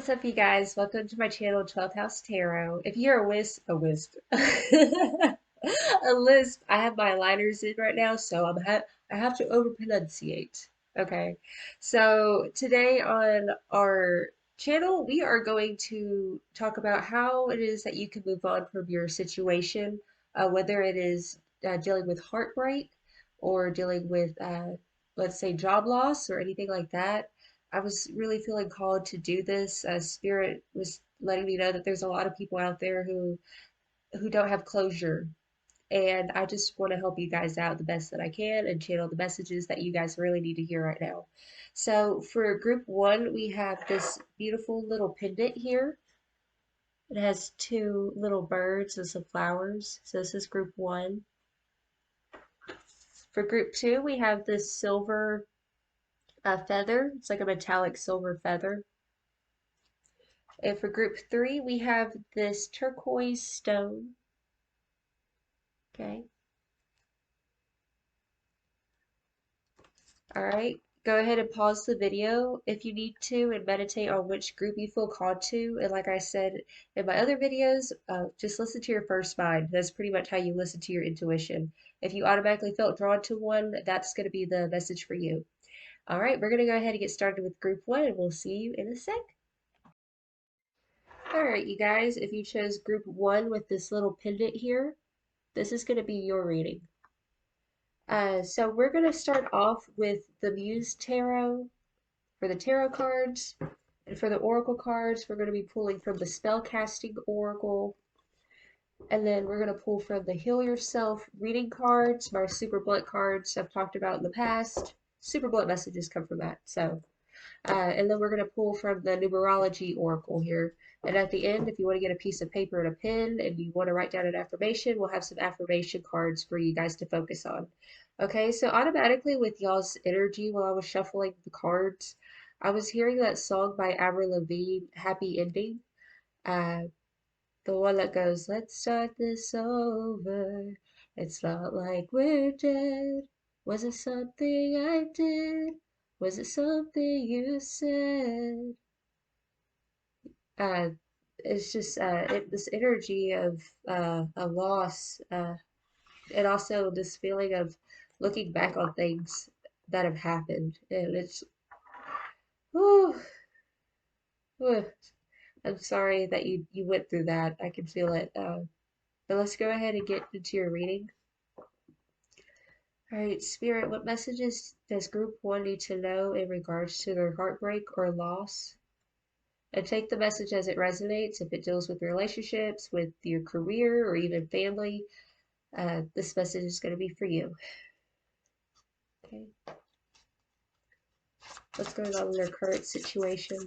What's up, you guys? Welcome to my channel, 12th House Tarot. If you're a wisp, a lisp, I have my liners in right now, so I have to over pronunciate. Okay, so today on our channel, we are going to talk about how it is that you can move on from your situation, whether it is dealing with heartbreak or dealing with, let's say, job loss or anything like that. I was really feeling called to do this. Spirit was letting me know that there's a lot of people out there who don't have closure, and I just want to help you guys out the best that I can and channel the messages that you guys really need to hear right now. So for group one, we have this beautiful little pendant here. It has two little birds and some flowers. So this is group one. For group two, we have this silver feather. It's like a metallic silver feather. And for group three, we have this turquoise stone. Okay. All right. Go ahead and pause the video if you need to and meditate on which group you feel called to. And like I said in my other videos, just listen to your first mind. That's pretty much how you listen to your intuition. If you automatically felt drawn to one, that's going to be the message for you. All right, we're going to go ahead and get started with group one, and we'll see you in a sec. All right, you guys, if you chose group one with this little pendant here, this is going to be your reading. So we're going to start off with the Muse Tarot for the tarot cards. And for the oracle cards, we're going to be pulling from the Spellcasting Oracle. And then we're going to pull from the Heal Yourself reading cards, my super blunt cards I've talked about in the past. Super blunt messages come from that. So, and then we're going to pull from the Numerology Oracle here. And at the end, if you want to get a piece of paper and a pen and you want to write down an affirmation, we'll have some affirmation cards for you guys to focus on. Okay, so automatically with y'all's energy while I was shuffling the cards, I was hearing that song by Avril Lavigne, Happy Ending. Uh, the one that goes, let's start this over. It's not like we're dead. Was it something I did? Was it something you said? Uh, it's just this energy of a loss, and also this feeling of looking back on things that have happened, and it's, whew, whew. I'm sorry that you went through that. I can feel it. But let's go ahead and get into your reading. All right, Spirit, what messages does group one need to know in regards to their heartbreak or loss? And take the message as it resonates. If it deals with relationships, with your career, or even family, this message is going to be for you. Okay. What's going on in their current situation?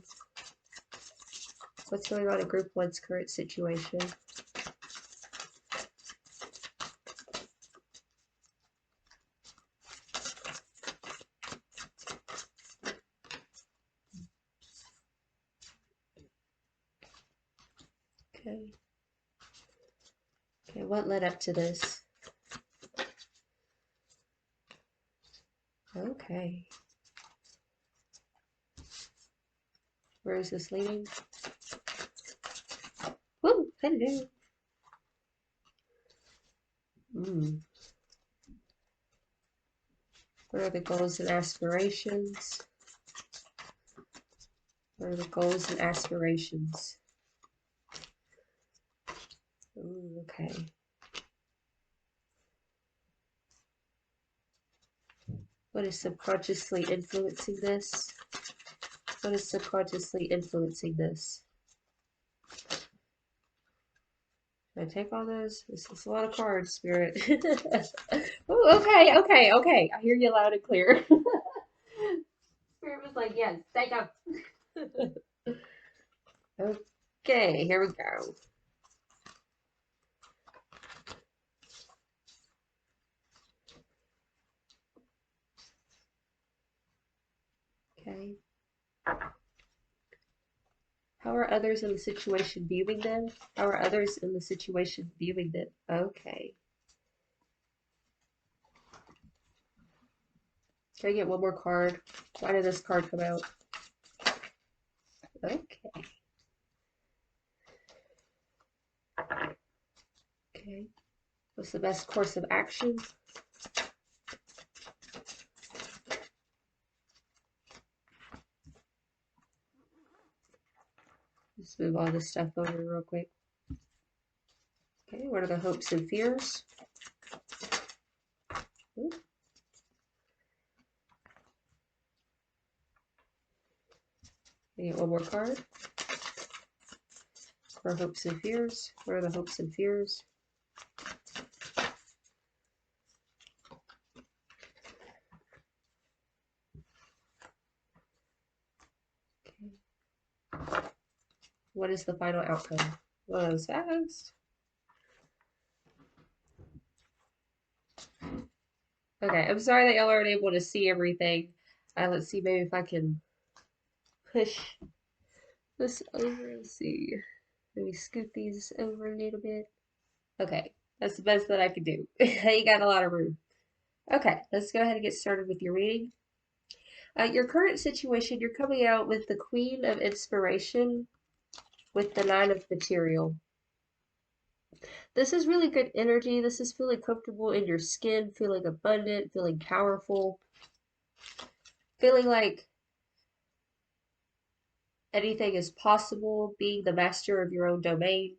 What's going on in group one's current situation? Okay. Okay, what led up to this? Okay. Where is this leading? Woo! Hello! What are the goals and aspirations? What are the goals and aspirations? Ooh, okay. What is subconsciously influencing this? What is subconsciously influencing this? Should I take all those? This is a lot of cards, Spirit. Ooh, okay, okay, okay. I hear you loud and clear. Spirit was like, yes, take them. Okay, here we go. Okay. How are others in the situation viewing them? How are others in the situation viewing them? Okay. Can I get one more card? Why did this card come out? Okay. What's the best course of action? Let's move all this stuff over real quick. Okay, what are the hopes and fears? Ooh. Get one more card. For hopes and fears. What are the hopes and fears? Okay. What is the final outcome? Well, that was fast. Okay, I'm sorry that y'all aren't able to see everything. Let's see, maybe if I can push this over. Let's see. Maybe scoot these over a little bit. Okay, that's the best that I can do. You got a lot of room. Okay, let's go ahead and get started with your reading. Your current situation, you're coming out with the Queen of Inspiration with the Nine of Material. This is really good energy. This is feeling comfortable in your skin, feeling abundant, feeling powerful, feeling like anything is possible, being the master of your own domain.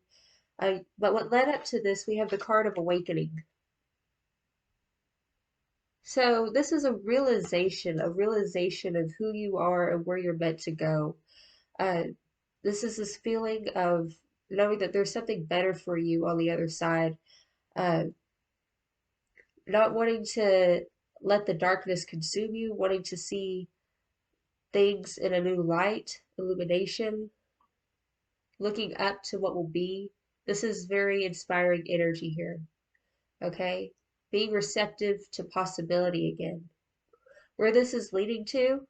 But what led up to this, we have the card of Awakening. So this is a realization of who you are and where you're meant to go. Uh, this is this feeling of knowing that there's something better for you on the other side. Uh, not wanting to let the darkness consume you, wanting to see things in a new light, illumination, looking up to what will be. This is very inspiring energy here. Okay? Being receptive to possibility again. Where this is leading to,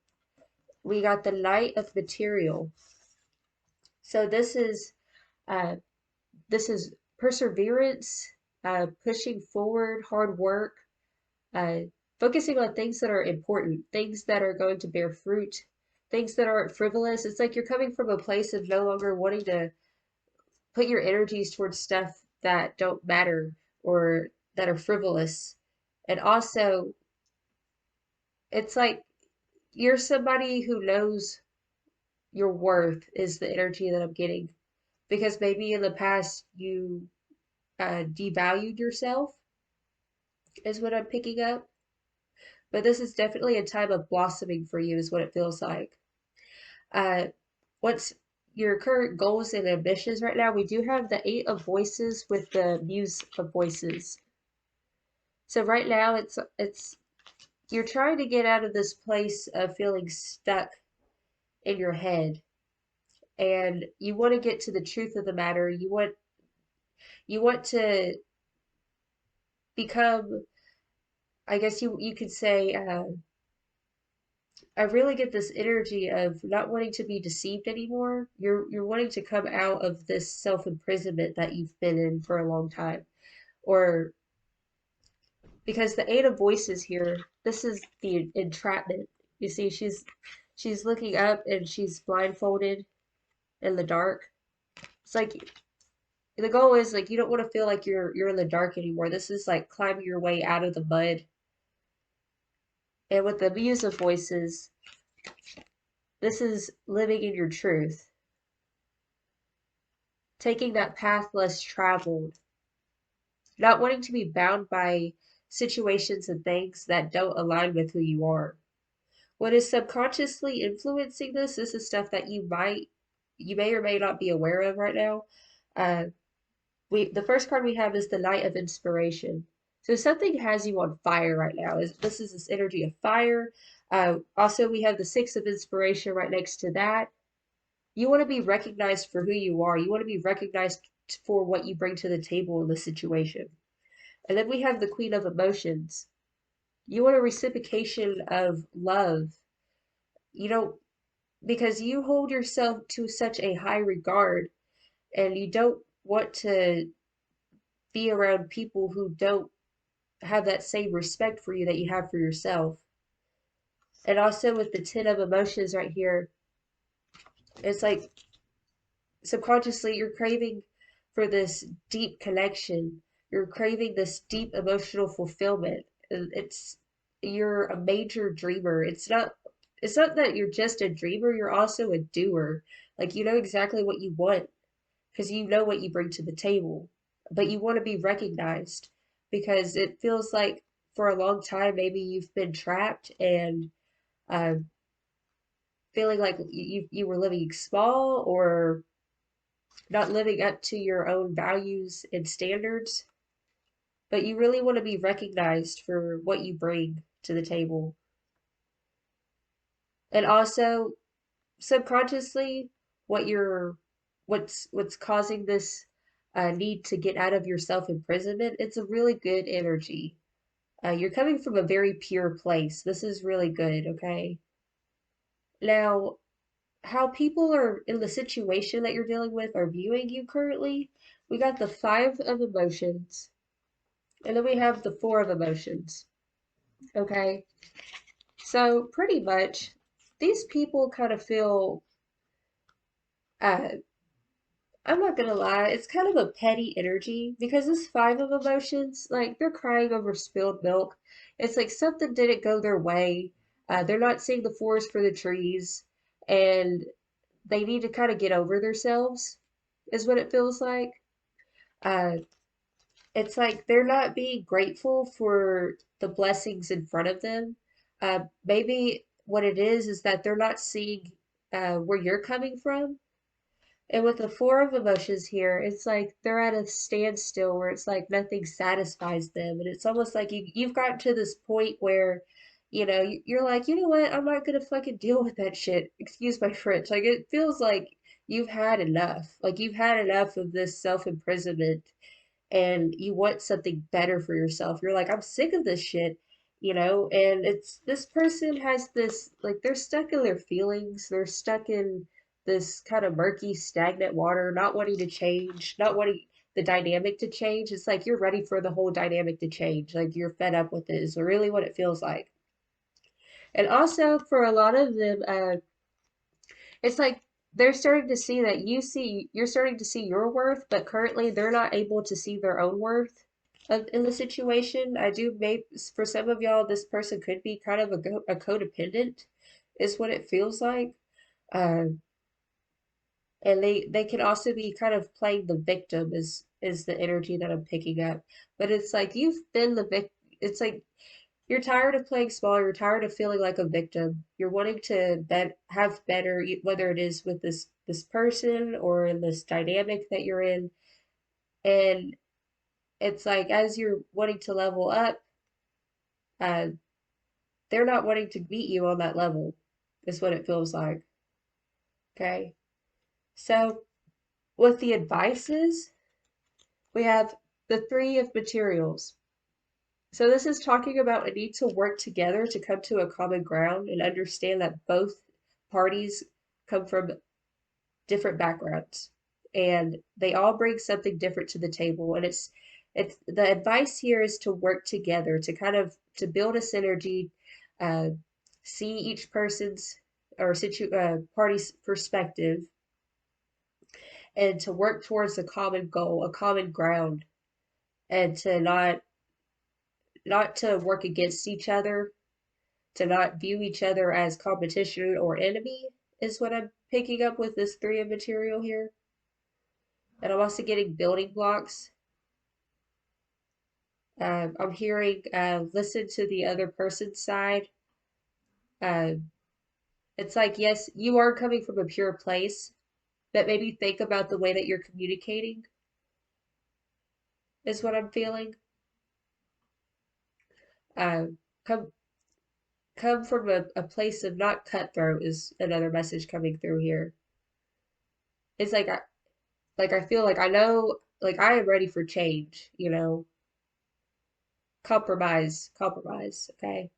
we got the Knight of Material. So uh, this is perseverance, pushing forward, hard work, uh, focusing on things that are important, things that are going to bear fruit, things that aren't frivolous. It's like you're coming from a place of no longer wanting to put your energies towards stuff that don't matter or that are frivolous. And also, it's like you're somebody who knows your worth is the energy that I'm getting. Because maybe in the past you devalued yourself, is what I'm picking up. But this is definitely a time of blossoming for you, is what it feels like. Uh, what's your current goals and ambitions right now? We do have the Eight of Voices with the Muse of Voices. So right now it's you're trying to get out of this place of feeling stuck in your head, and you want to get to the truth of the matter. You want to become, I guess you could say, I really get this energy of not wanting to be deceived anymore. You're wanting to come out of this self-imprisonment that you've been in for a long time. Or because the Eight of Voices here, this is the entrapment. You see, she's looking up and she's blindfolded in the dark. It's like the goal is like you don't want to feel like you're in the dark anymore. This is like climbing your way out of the mud. And with the Muse of Voices, this is living in your truth, taking that path less traveled, not wanting to be bound by situations and things that don't align with who you are. What is subconsciously influencing this is stuff that you may or may not be aware of right now. Uh, the first card we have is the Knight of Inspiration. So something has you on fire right now. This is this energy of fire. Also, we have the Six of Inspiration right next to that. You want to be recognized for who you are. You want to be recognized for what you bring to the table in the situation. And then we have the Queen of Emotions. You want a reciprocation of love. You don't, because you hold yourself to such a high regard and you don't want to be around people who don't have that same respect for you that you have for yourself. And also with the Ten of Emotions right here, it's like subconsciously you're craving for this deep connection, You're craving this deep emotional fulfillment. It's you're a major dreamer. It's not that you're just a dreamer, you're also a doer. Like you know exactly what you want because you know what you bring to the table. But you want to be recognized because it feels like for a long time maybe you've been trapped and uh, feeling like you were living small or not living up to your own values and standards, but you really want to be recognized for what you bring to the table. And also subconsciously what you're what's causing this need to get out of your self-imprisonment, it's a really good energy. You're coming from a very pure place. This is really good, okay? Now, how people are in the situation that you're dealing with are viewing you currently, we got the Five of Emotions, and then we have the Four of Emotions, okay? So pretty much, these people kind of feel, uh, I'm not gonna lie, it's kind of a petty energy because this Five of Emotions, like they're crying over spilled milk. It's like something didn't go their way. They're not seeing the forest for the trees, and they need to kind of get over themselves, is what it feels like. Uh, it's like they're not being grateful for the blessings in front of them. Maybe what it is that they're not seeing where you're coming from. And with the Four of Emotions here, it's like they're at a standstill where it's like nothing satisfies them. And it's almost like you've gotten to this point where, you're like, you know what? I'm not gonna fucking deal with that shit. Excuse my French. Like it feels like you've had enough. Like you've had enough of this self-imprisonment and you want something better for yourself. You're like, I'm sick of this shit, and it's this person has this like they're stuck in their feelings, they're stuck in this kind of murky, stagnant water, not wanting to change, not wanting the dynamic to change. It's like you're ready for the whole dynamic to change. Like you're fed up with it, is really what it feels like. And also for a lot of them, it's like they're starting to see that you're starting to see your worth, but currently they're not able to see their own worth in the situation. I do maybe for some of y'all, this person could be kind of a codependent, is what it feels like. Uh, and they can also be kind of playing the victim is the energy that I'm picking up. But it's like you've been the vic. It's like you're tired of playing small, you're tired of feeling like a victim. You're wanting to have better, whether it is with this person or in this dynamic that you're in. And it's like as you're wanting to level up, uh, they're not wanting to meet you on that level, is what it feels like. Okay. So with the advices, we have the Three of Materials. So this is talking about a need to work together to come to a common ground and understand that both parties come from different backgrounds and they all bring something different to the table. And it's the advice here is to work together to kind of to build a synergy, uh, see each person's or party's perspective, and to work towards a common goal, a common ground, and to not to work against each other, to not view each other as competition or enemy, is what I'm picking up with this Three of Material here. And I'm also getting building blocks. I'm hearing listen to the other person's side. Uh, it's like, yes, you are coming from a pure place, but maybe think about the way that you're communicating, is what I'm feeling. Uh, come come from a place of not cutthroat is another message coming through here. It's like I feel like I know like I am ready for change, compromise, okay?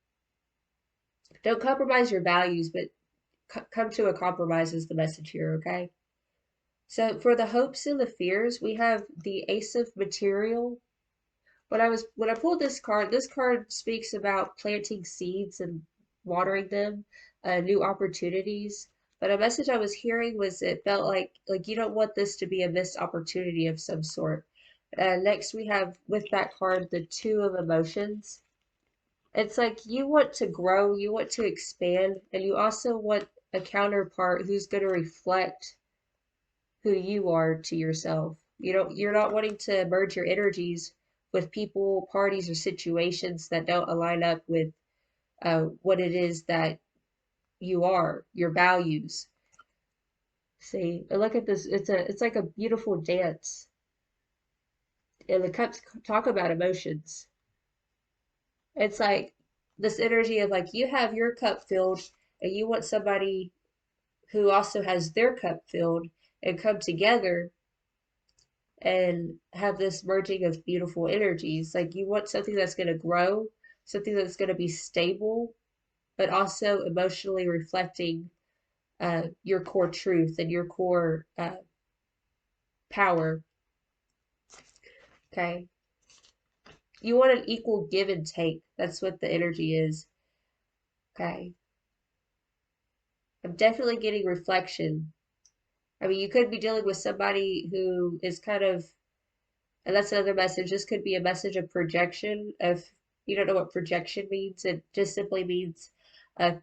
Don't compromise your values, but come to a compromise is the message here, okay? So for the hopes and the fears, we have the Ace of Material. When I pulled this card speaks about planting seeds and watering them, new opportunities. But a message I was hearing was it felt like you don't want this to be a missed opportunity of some sort. Next, we have with that card the Two of Emotions. It's like you want to grow, you want to expand, and you also want a counterpart who's going to reflect who you are to yourself. You're not wanting to merge your energies with people, parties, or situations that don't align up with what it is that you are, your values. See, and look at this. It's like a beautiful dance, and the cups talk about emotions. It's like this energy of like you have your cup filled, and you want somebody who also has their cup filled, and come together and have this merging of beautiful energies. Like you want something that's going to grow, something that's going to be stable, but also emotionally reflecting your core truth and your core power. Okay. You want an equal give and take. That's what the energy is. Okay. I'm definitely getting reflection. I mean, you could be dealing with somebody who is kind of, and that's another message. This could be a message of projection. If you don't know what projection means, it just simply means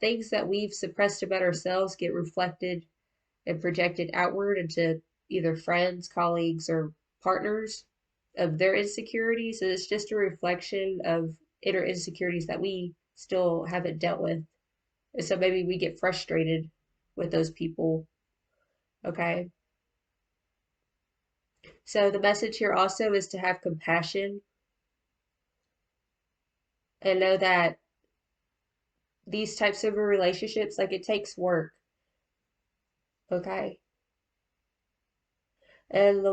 things that we've suppressed about ourselves get reflected and projected outward into either friends, colleagues, or partners of their insecurities. And it's just a reflection of inner insecurities that we still haven't dealt with. And so maybe we get frustrated with those people. Okay. So the message here also is to have compassion and know that these types of relationships, like it takes work. Okay. And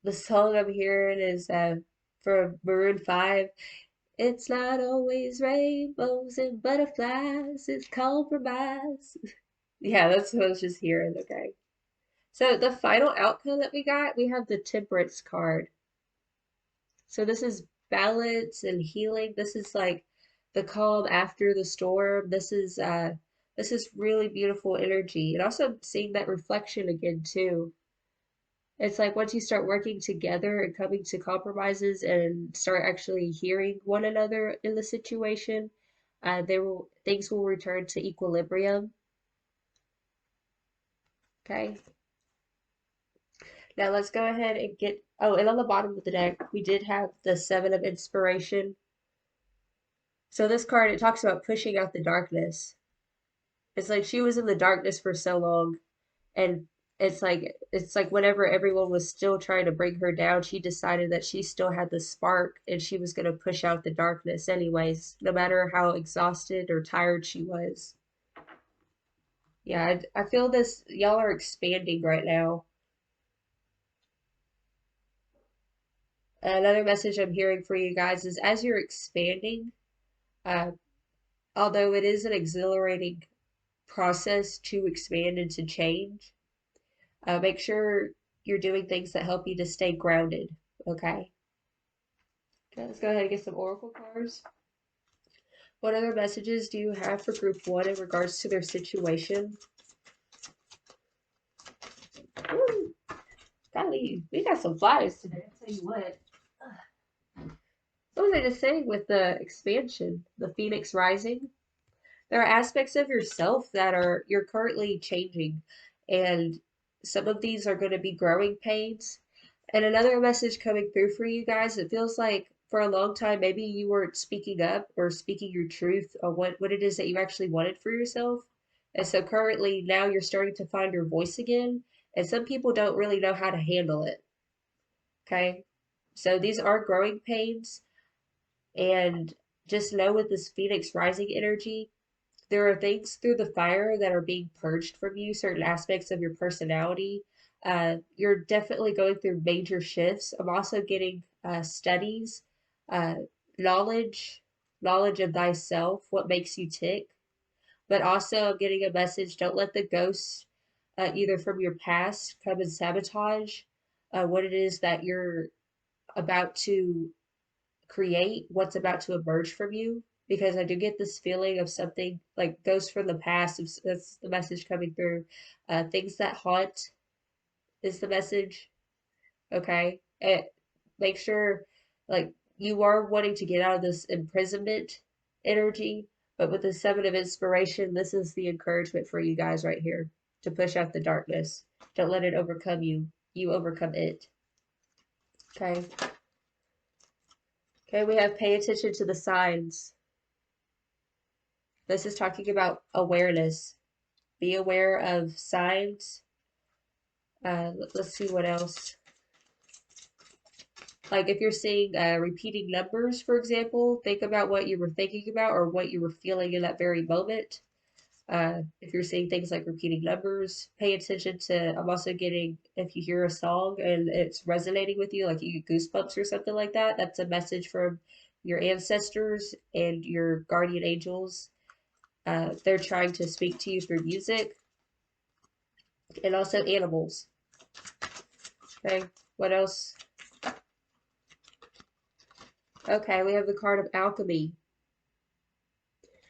the song I'm hearing is from Maroon 5. It's not always rainbows and butterflies, it's compromise. Yeah, that's what I was just hearing. Okay. So the final outcome that we got, we have the Temperance card. So this is balance and healing. This is like the calm after the storm. This is really beautiful energy. And also seeing that reflection again too. It's like once you start working together and coming to compromises and start actually hearing one another in the situation, things will return to equilibrium. Okay. Now let's go ahead and get, oh, and on the bottom of the deck, we did have the Seven of Inspiration. So this card, it talks about pushing out the darkness. It's like she was in the darkness for so long, and it's like whenever everyone was still trying to bring her down, she decided that she still had the spark and she was going to push out the darkness anyways, no matter how exhausted or tired she was. Yeah, I feel this, y'all are expanding right now. Another message I'm hearing for you guys is as you're expanding, uh, although it is an exhilarating process to expand and to change, make sure you're doing things that help you to stay grounded. Okay. Okay, let's go ahead and get some oracle cards. What other messages do you have for group one in regards to their situation? Woo, golly, we got some flyers today. I'll tell you what. What was I just saying with the expansion, the Phoenix rising? There are aspects of yourself that are you're currently changing, and some of these are going to be growing pains. And another message coming through for you guys, it feels like for a long time maybe you weren't speaking up or speaking your truth on what it is that you actually wanted for yourself. And so currently now you're starting to find your voice again, and some people don't really know how to handle it. Okay? So these are growing pains, and just know with this Phoenix rising energy, there are things through the fire that are being purged from you, certain aspects of your personality. You're definitely going through major shifts. I'm also getting studies, uh, knowledge, knowledge of thyself, what makes you tick. But also, I'm getting a message, don't let the ghosts, either from your past, come and sabotage what it is that you're about to create, what's about to emerge from you, because I do get this feeling of something like ghosts from the past. That's the message coming through. Things that haunt is the message. Okay. make sure, like, you are wanting to get out of this imprisonment energy, but with the Seven of Inspiration, this is the encouragement for you guys right here to push out the darkness. Don't let it overcome you. You overcome it. Okay. Okay, we have pay attention to the signs. This is talking about awareness. Be aware of signs. Let's see what else. Like if you're seeing repeating numbers, for example, think about what you were thinking about or what you were feeling in that very moment. If you're seeing things like repeating numbers, pay attention to, I'm also getting, if you hear a song and it's resonating with you, like you get goosebumps or something like that, that's a message from your ancestors and your guardian angels. They're trying to speak to you through music and also animals. Okay, what else? Okay, we have the card of Alchemy.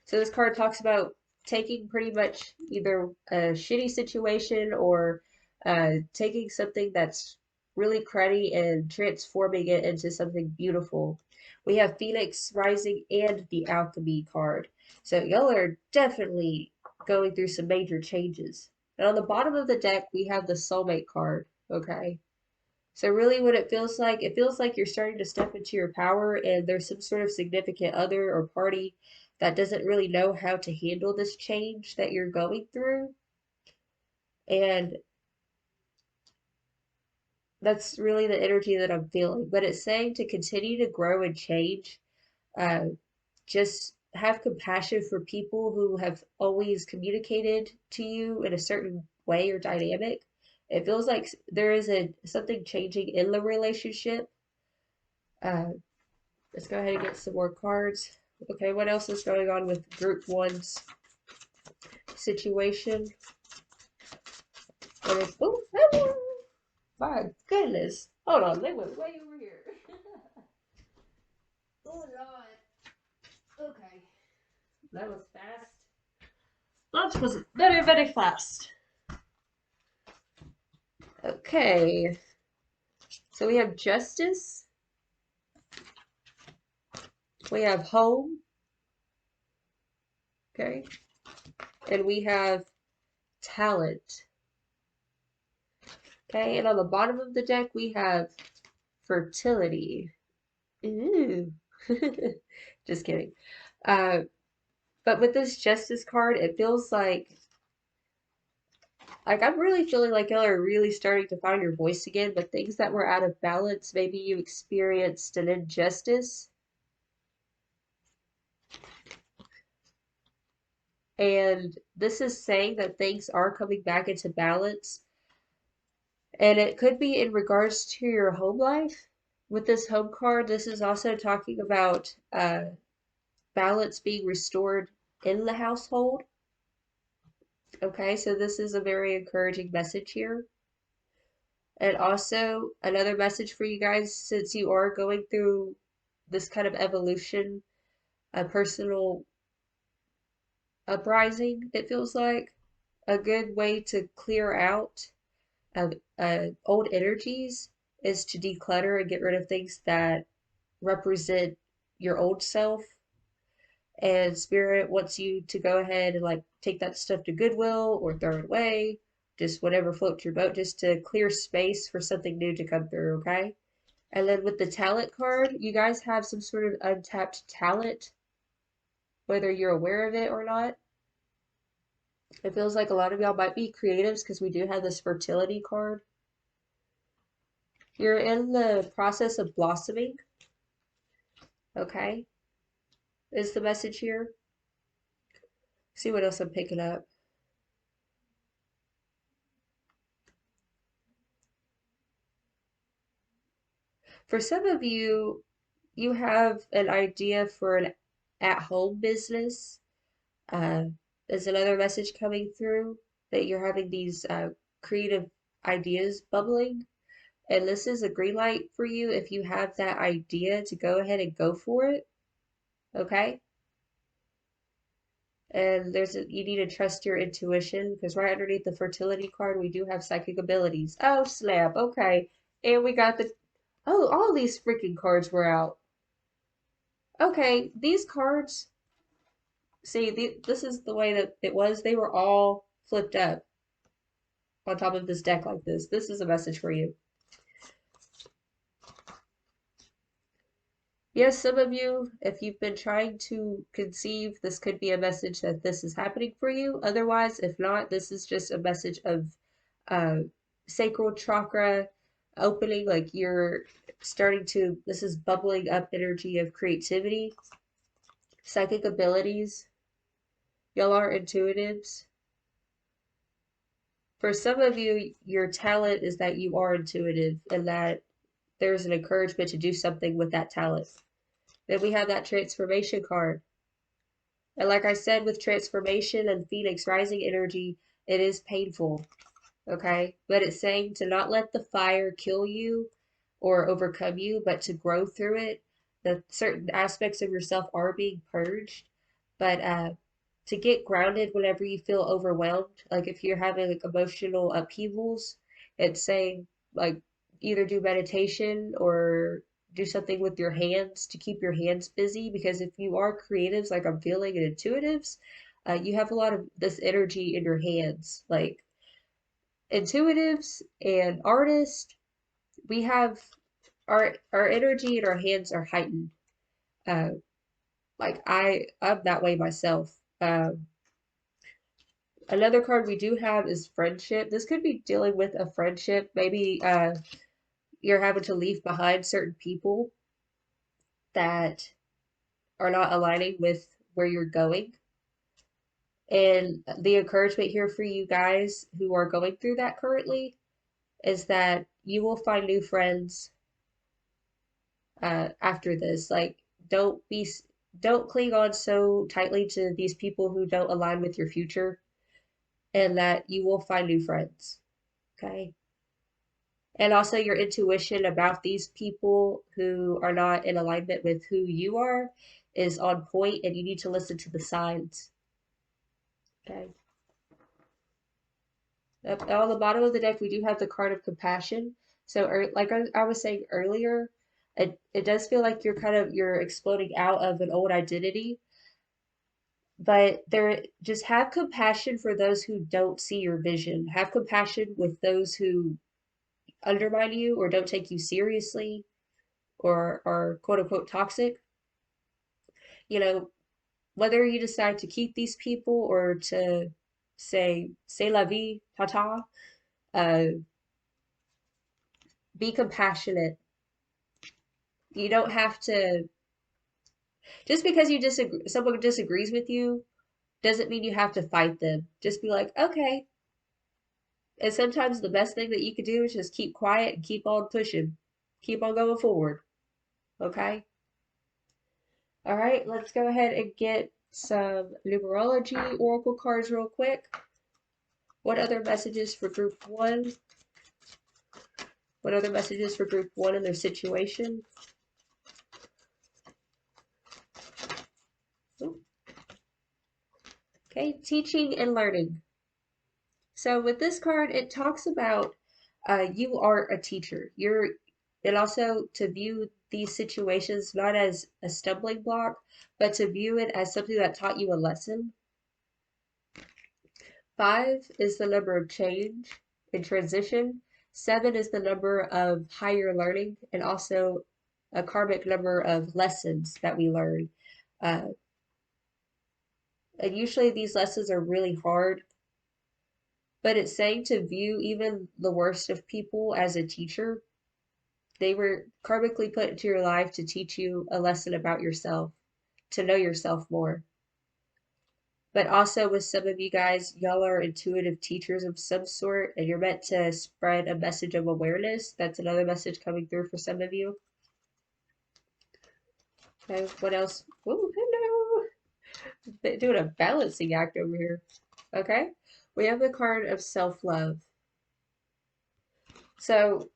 So this card talks about taking pretty much either a shitty situation or taking something that's really cruddy and transforming it into something beautiful. We have Phoenix Rising and the Alchemy card. So y'all are definitely going through some major changes. And on the bottom of the deck, we have the Soulmate card. Okay. So really what it feels like you're starting to step into your power and there's some sort of significant other or party that doesn't really know how to handle this change that you're going through. And that's really the energy that I'm feeling. But it's saying to continue to grow and change, uh, just have compassion for people who have always communicated to you in a certain way or dynamic. It feels like there is something changing in the relationship. Uh, Let's go ahead and get some more cards. Okay, what else is going on with group one's situation? Oh, my goodness. Hold on, they went way over here. Oh, God. Okay. That was fast. That was very, very fast. Okay. So we have justice. We have home. Okay. And we have talent. Okay, and on the bottom of the deck we have fertility. Ooh. Just kidding. Uh, but with this justice card, it feels like I'm really feeling like y'all are really starting to find your voice again, but things that were out of balance, maybe you experienced an injustice. And this is saying that things are coming back into balance. And it could be in regards to your home life. With this home card, this is also talking about balance being restored in the household. Okay, so this is a very encouraging message here. And also, another message for you guys, since you are going through this kind of evolution, a personal uprising, it feels like a good way to clear out old energies is to declutter and get rid of things that represent your old self. And spirit wants you to go ahead and like take that stuff to Goodwill or throw it away, just whatever floats your boat, just to clear space for something new to come through, okay? And then with the talent card, you guys have some sort of untapped talent, whether you're aware of it or not. It feels like a lot of y'all might be creatives because we do have this fertility card. You're in the process of blossoming, okay? Is the message here. See what else I'm picking up. For some of you, you have an idea for an at-home business. Uh, there's another message coming through that you're having these creative ideas bubbling. And this is a green light for you if you have that idea to go ahead and go for it. Okay? And you need to trust your intuition because right underneath the fertility card we do have psychic abilities. Oh snap, okay. And we got Oh, all these freaking cards were out. Okay, these cards, see, this is the way that it was. They were all flipped up on top of this deck like this. This is a message for you. Yes, some of you, if you've been trying to conceive, this could be a message that this is happening for you. Otherwise, if not, this is just a message of uh, sacral chakra opening, like you're starting to, this is bubbling up energy of creativity, psychic abilities. Y'all are intuitives. For some of you, your talent is that you are intuitive and that there's an encouragement to do something with that talent. Then we have that transformation card. And like I said, with transformation and Phoenix rising energy, it is painful, okay? But it's saying to not let the fire kill you or overcome you, but to grow through it. That certain aspects of yourself are being purged, but to get grounded whenever you feel overwhelmed, like if you're having like emotional upheavals, it's saying like either do meditation or do something with your hands to keep your hands busy because if you are creatives like I'm feeling and intuitives, you have a lot of this energy in your hands. Like intuitives and artists, we have our energy and our hands are heightened. Uh, like I'm that way myself. Another card we do have is friendship. This could be dealing with a friendship. Maybe you're having to leave behind certain people that are not aligning with where you're going. And the encouragement here for you guys who are going through that currently is that you will find new friends after this. Like, don't be, don't cling on so tightly to these people who don't align with your future, and that you will find new friends. Okay. And also your intuition about these people who are not in alignment with who you are is on point, and you need to listen to the signs. Okay. On the bottom of the deck, we do have the card of compassion. So, like I was saying earlier, it does feel like you're exploding out of an old identity, but there just have compassion for those who don't see your vision. Have compassion with those who undermine you or don't take you seriously or are quote unquote toxic. You know, whether you decide to keep these people or to say, c'est la vie, ta-ta, uh, be compassionate. You don't have to, just because you disagree, someone disagrees with you, doesn't mean you have to fight them. Just be like, okay. And sometimes the best thing that you can do is just keep quiet and keep on pushing, keep on going forward. Okay? All right, let's go ahead and get some numerology oracle cards real quick. What other messages for group one? What other messages for group one in their situation? Ooh. Okay, teaching and learning. So with this card, it talks about you are a teacher. And also to view these situations not as a stumbling block, but to view it as something that taught you a lesson. 5 is the number of change and transition. 7 is the number of higher learning and also a karmic number of lessons that we learn. Uh, and usually these lessons are really hard, but it's saying to view even the worst of people as a teacher. They were karmically put into your life to teach you a lesson about yourself, to know yourself more. But also with some of you guys, y'all are intuitive teachers of some sort, and you're meant to spread a message of awareness. That's another message coming through for some of you. Okay, what else? Oh, hello. They're doing a balancing act over here. Okay, we have the card of self-love. So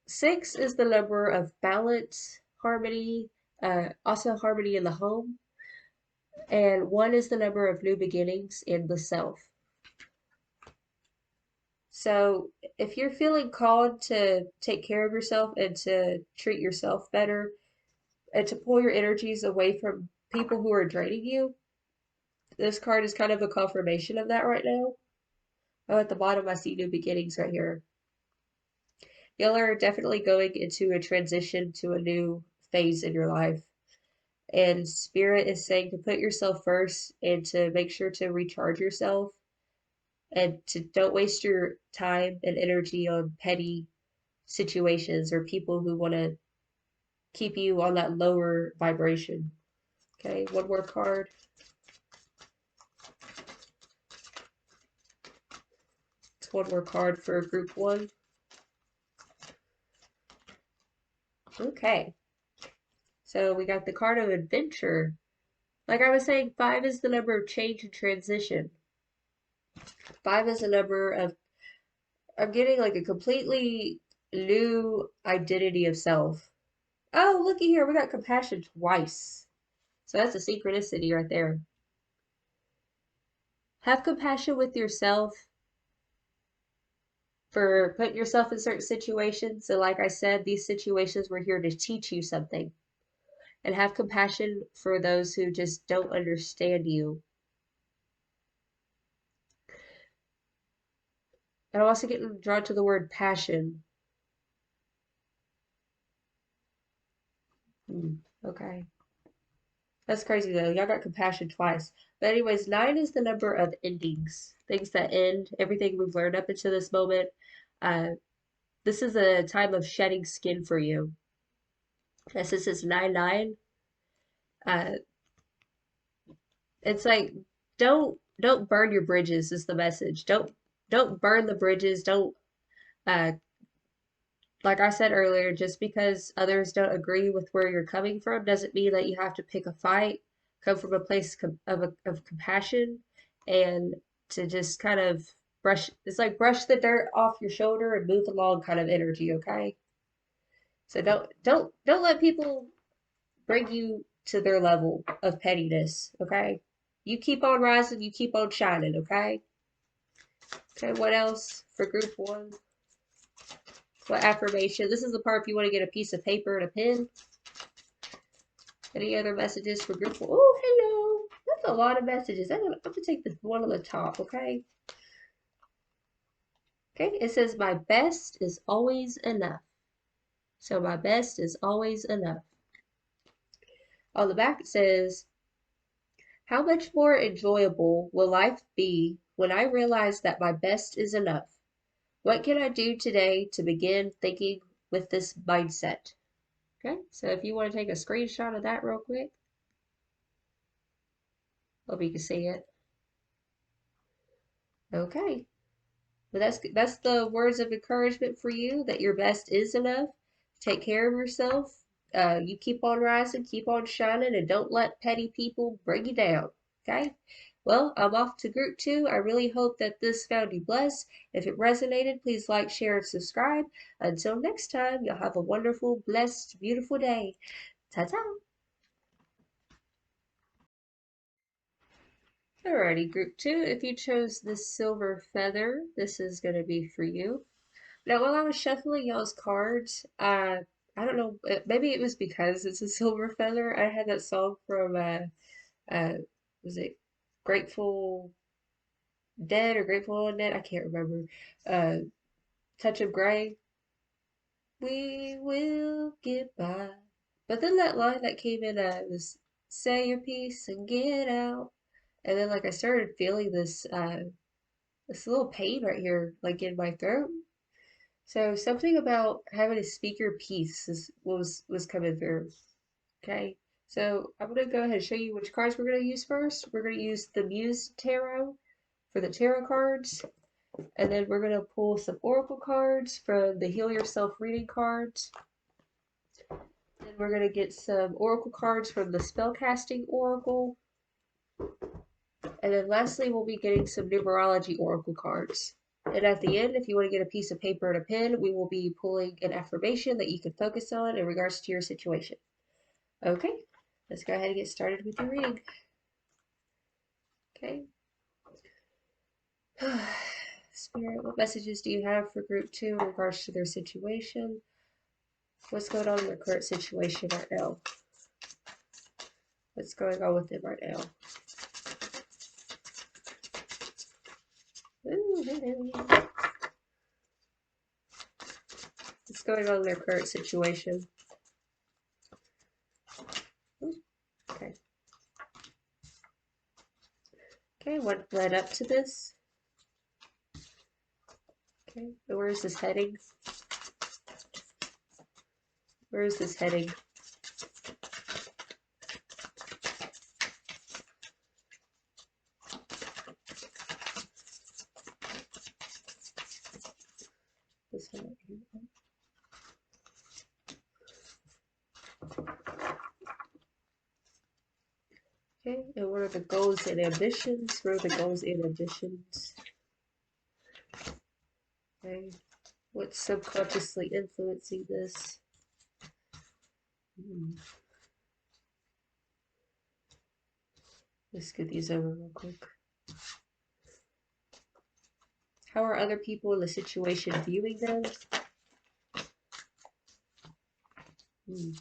6 is the number of balance, harmony, also harmony in the home. And 1 is the number of new beginnings in the self. So if you're feeling called to take care of yourself and to treat yourself better and to pull your energies away from people who are draining you, this card is kind of a confirmation of that right now. Oh, at the bottom, I see new beginnings right here. Y'all are definitely going into a transition to a new phase in your life. And Spirit is saying to put yourself first and to make sure to recharge yourself and to don't waste your time and energy on petty situations or people who want to keep you on that lower vibration. Okay, one more card. It's one more card for group one. Okay, so we got the card of adventure. Like I was saying, 5 is the number of change and transition. 5 is a number of, I'm getting like a completely new identity of self. Oh, looky here, we got compassion twice. So that's a synchronicity right there. Have compassion with yourself for putting yourself in certain situations. So, like I said, these situations were here to teach you something. And have compassion for those who just don't understand you. And I'm also getting drawn to the word passion. Okay. That's crazy though. Y'all got compassion twice. But anyways, 9 is the number of endings. Things that end, everything we've learned up until this moment. Uh, this is a time of shedding skin for you. And since it's 9-9, uh, it's like don't burn your bridges is the message. Don't burn the bridges. Don't uh like I said earlier, just because others don't agree with where you're coming from doesn't mean that you have to pick a fight. Come from a place of compassion and to just kind of brush. It's like brush the dirt off your shoulder and move along kind of energy. Okay, so don't let people bring you to their level of pettiness. Okay, you keep on rising. You keep on shining. Okay. Okay. What else for group one? What affirmation? This is the part if you want to get a piece of paper and a pen. Any other messages for group one? Oh, hello. That's a lot of messages. I'm gonna take this one on the top, okay? Okay, it says my best is always enough. So my best is always enough. On the back it says, how much more enjoyable will life be when I realize that my best is enough? What can I do today to begin thinking with this mindset? Okay, so if you want to take a screenshot of that real quick, hope you can see it. Okay. But that's the words of encouragement for you that your best is enough. Take care of yourself. You keep on rising, keep on shining, and don't let petty people bring you down. Okay? Well, I'm off to group two. I really hope that this found you blessed. If it resonated, please like, share, and subscribe. Until next time, you'll have a wonderful, blessed, beautiful day. Ta-ta! Alrighty, group two. If you chose this silver feather, this is going to be for you. Now, while I was shuffling y'all's cards, I don't know, maybe it was because it's a silver feather. I had that song from, uh, was it Grateful Dead or Grateful Dead? I can't remember. Uh, Touch of Grey. We will get by. But then that line that came in, was say your piece and get out. And then, like, I started feeling this little pain right here, like in my throat. So something about having to speak your piece was coming through. Okay. So I'm gonna go ahead and show you which cards we're gonna use first. We're gonna use the Muse Tarot for the tarot cards, and then we're gonna pull some oracle cards from the Heal Yourself reading cards. Then we're gonna get some oracle cards from the Spellcasting Oracle. And then lastly, we'll be getting some numerology oracle cards. And at the end, if you want to get a piece of paper and a pen, we will be pulling an affirmation that you can focus on in regards to your situation. Okay, let's go ahead and get started with your reading. Okay. Spirit, what messages do you have for group 2 in regards to their situation? What's going on in their current situation right now? What's going on with them right now? What's going on in their current situation? Okay. Okay, what led up to this? Okay, and where is this heading? Where is this heading? This one right here. Okay, and what are the goals and ambitions? What are the goals and ambitions? Okay, what's subconsciously influencing this? Let's get these over real quick. How are other people in the situation viewing them? Okay.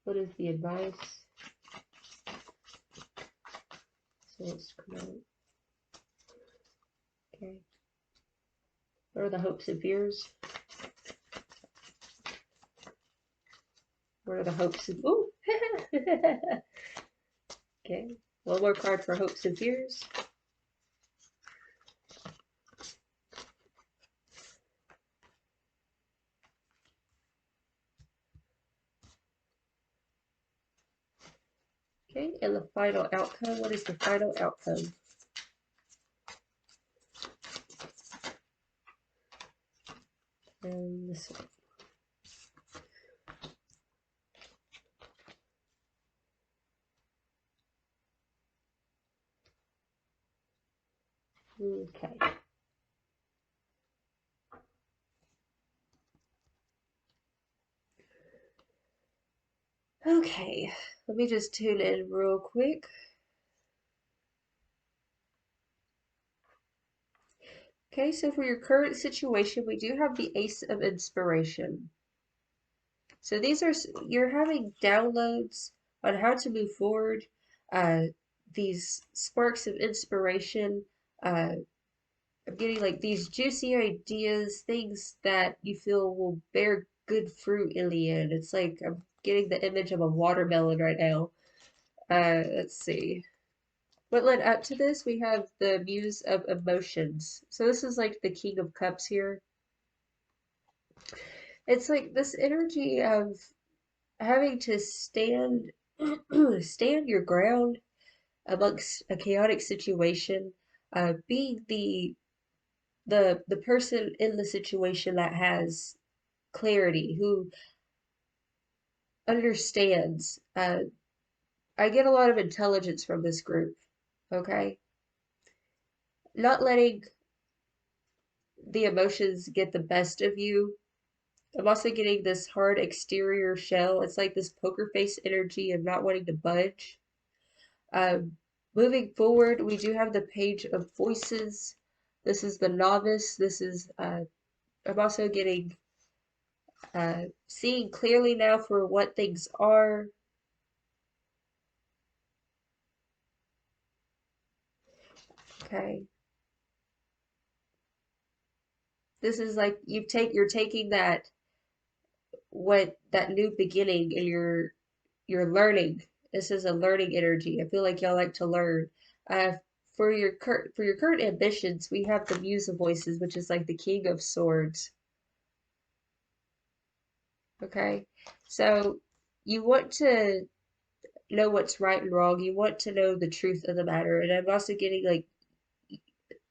What is the advice? So let's come out. Okay. What are the hopes and fears? What are the hopes and ooh? Okay. One more card for hopes and fears. Okay, and the final outcome. What is the final outcome? And this one. Okay. Okay, let me just tune in real quick. Okay, so for your current situation, we do have the Ace of Inspiration. So these are, you're having downloads on how to move forward, uh, these sparks of inspiration. I'm getting like these juicy ideas, things that you feel will bear good fruit in the end. It's like I'm getting the image of a watermelon right now. Let's see. What led up to this? We have the Muse of Emotions. So this is like the King of Cups here. It's like this energy of having to stand stand your ground amongst a chaotic situation, being the person in the situation that has clarity, who understands. I get a lot of intelligence from this group, okay? Not letting the emotions get the best of you. I'm also getting this hard exterior shell. It's like this poker face energy of not wanting to budge. Um, Moving forward, we do have the Page of Voices. This is the Novice. This is, I'm also getting, seeing clearly now for what things are. Okay. This is like you're taking that new beginning and you're learning. This is a learning energy. I feel like y'all like to learn. Uh, for your current ambitions, we have the Muse of Voices, which is like the King of Swords. Okay, so you want to know what's right and wrong. You want to know the truth of the matter, and I'm also getting like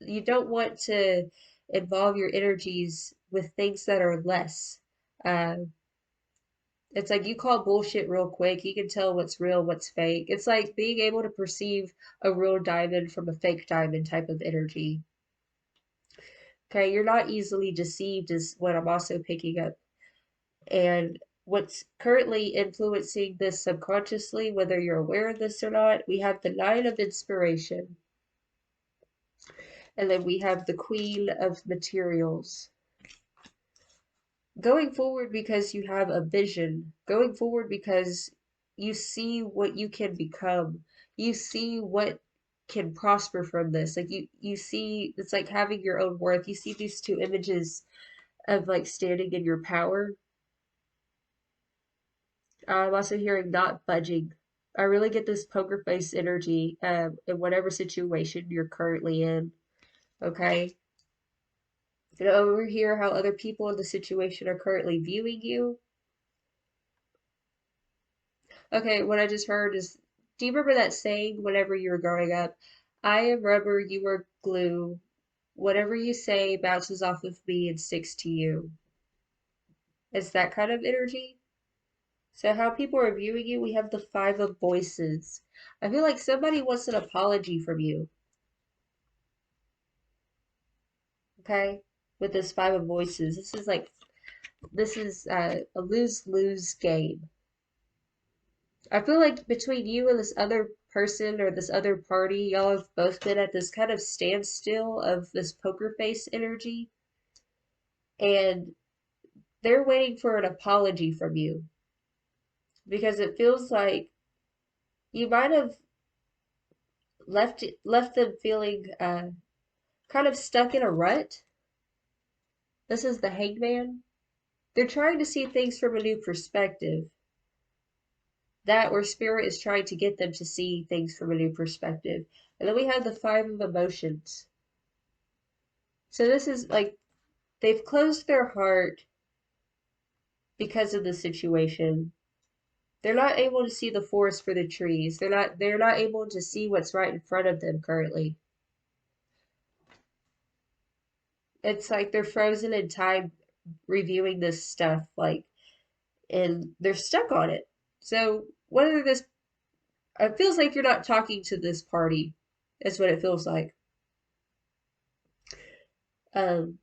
you don't want to involve your energies with things that are less. Uh, It's like you call bullshit real quick. You can tell what's real, what's fake. It's like being able to perceive a real diamond from a fake diamond type of energy. Okay, you're not easily deceived is what I'm also picking up. And what's currently influencing this subconsciously, whether you're aware of this or not. We have the Nine of Inspiration, and then we have the Queen of Materials. Going forward because you have a vision, going forward because you see what you can become, you see what can prosper from this. Like you see, it's like having your own worth. You see these two images of like standing in your power. I'm also hearing not budging. I really get this poker face energy in whatever situation you're currently in. Okay. You know, over here, how other people in the situation are currently viewing you. Okay, what I just heard is, do you remember that saying whenever you were growing up? I am rubber, you are glue. Whatever you say bounces off of me and sticks to you. It's that kind of energy. So how people are viewing you, we have the Five of Voices. I feel like somebody wants an apology from you, okay? With this Five of Voices. This is a lose-lose game. I feel like between you and this other person or this other party, y'all have both been at this kind of standstill of this poker face energy, and they're waiting for an apology from you because it feels like you might have left them feeling kind of stuck in a rut. This is the Hangman. They're trying to see things from a new perspective. That or spirit is trying to get them to see things from a new perspective. And then we have the Five of Emotions. So this is like they've closed their heart because of the situation. They're not able to see the forest for the trees. They're not able to see what's right in front of them currently. It's like they're frozen in time reviewing this stuff, like, and they're stuck on it. So whether this it feels like you're not talking to this party. That's what it feels like. Um,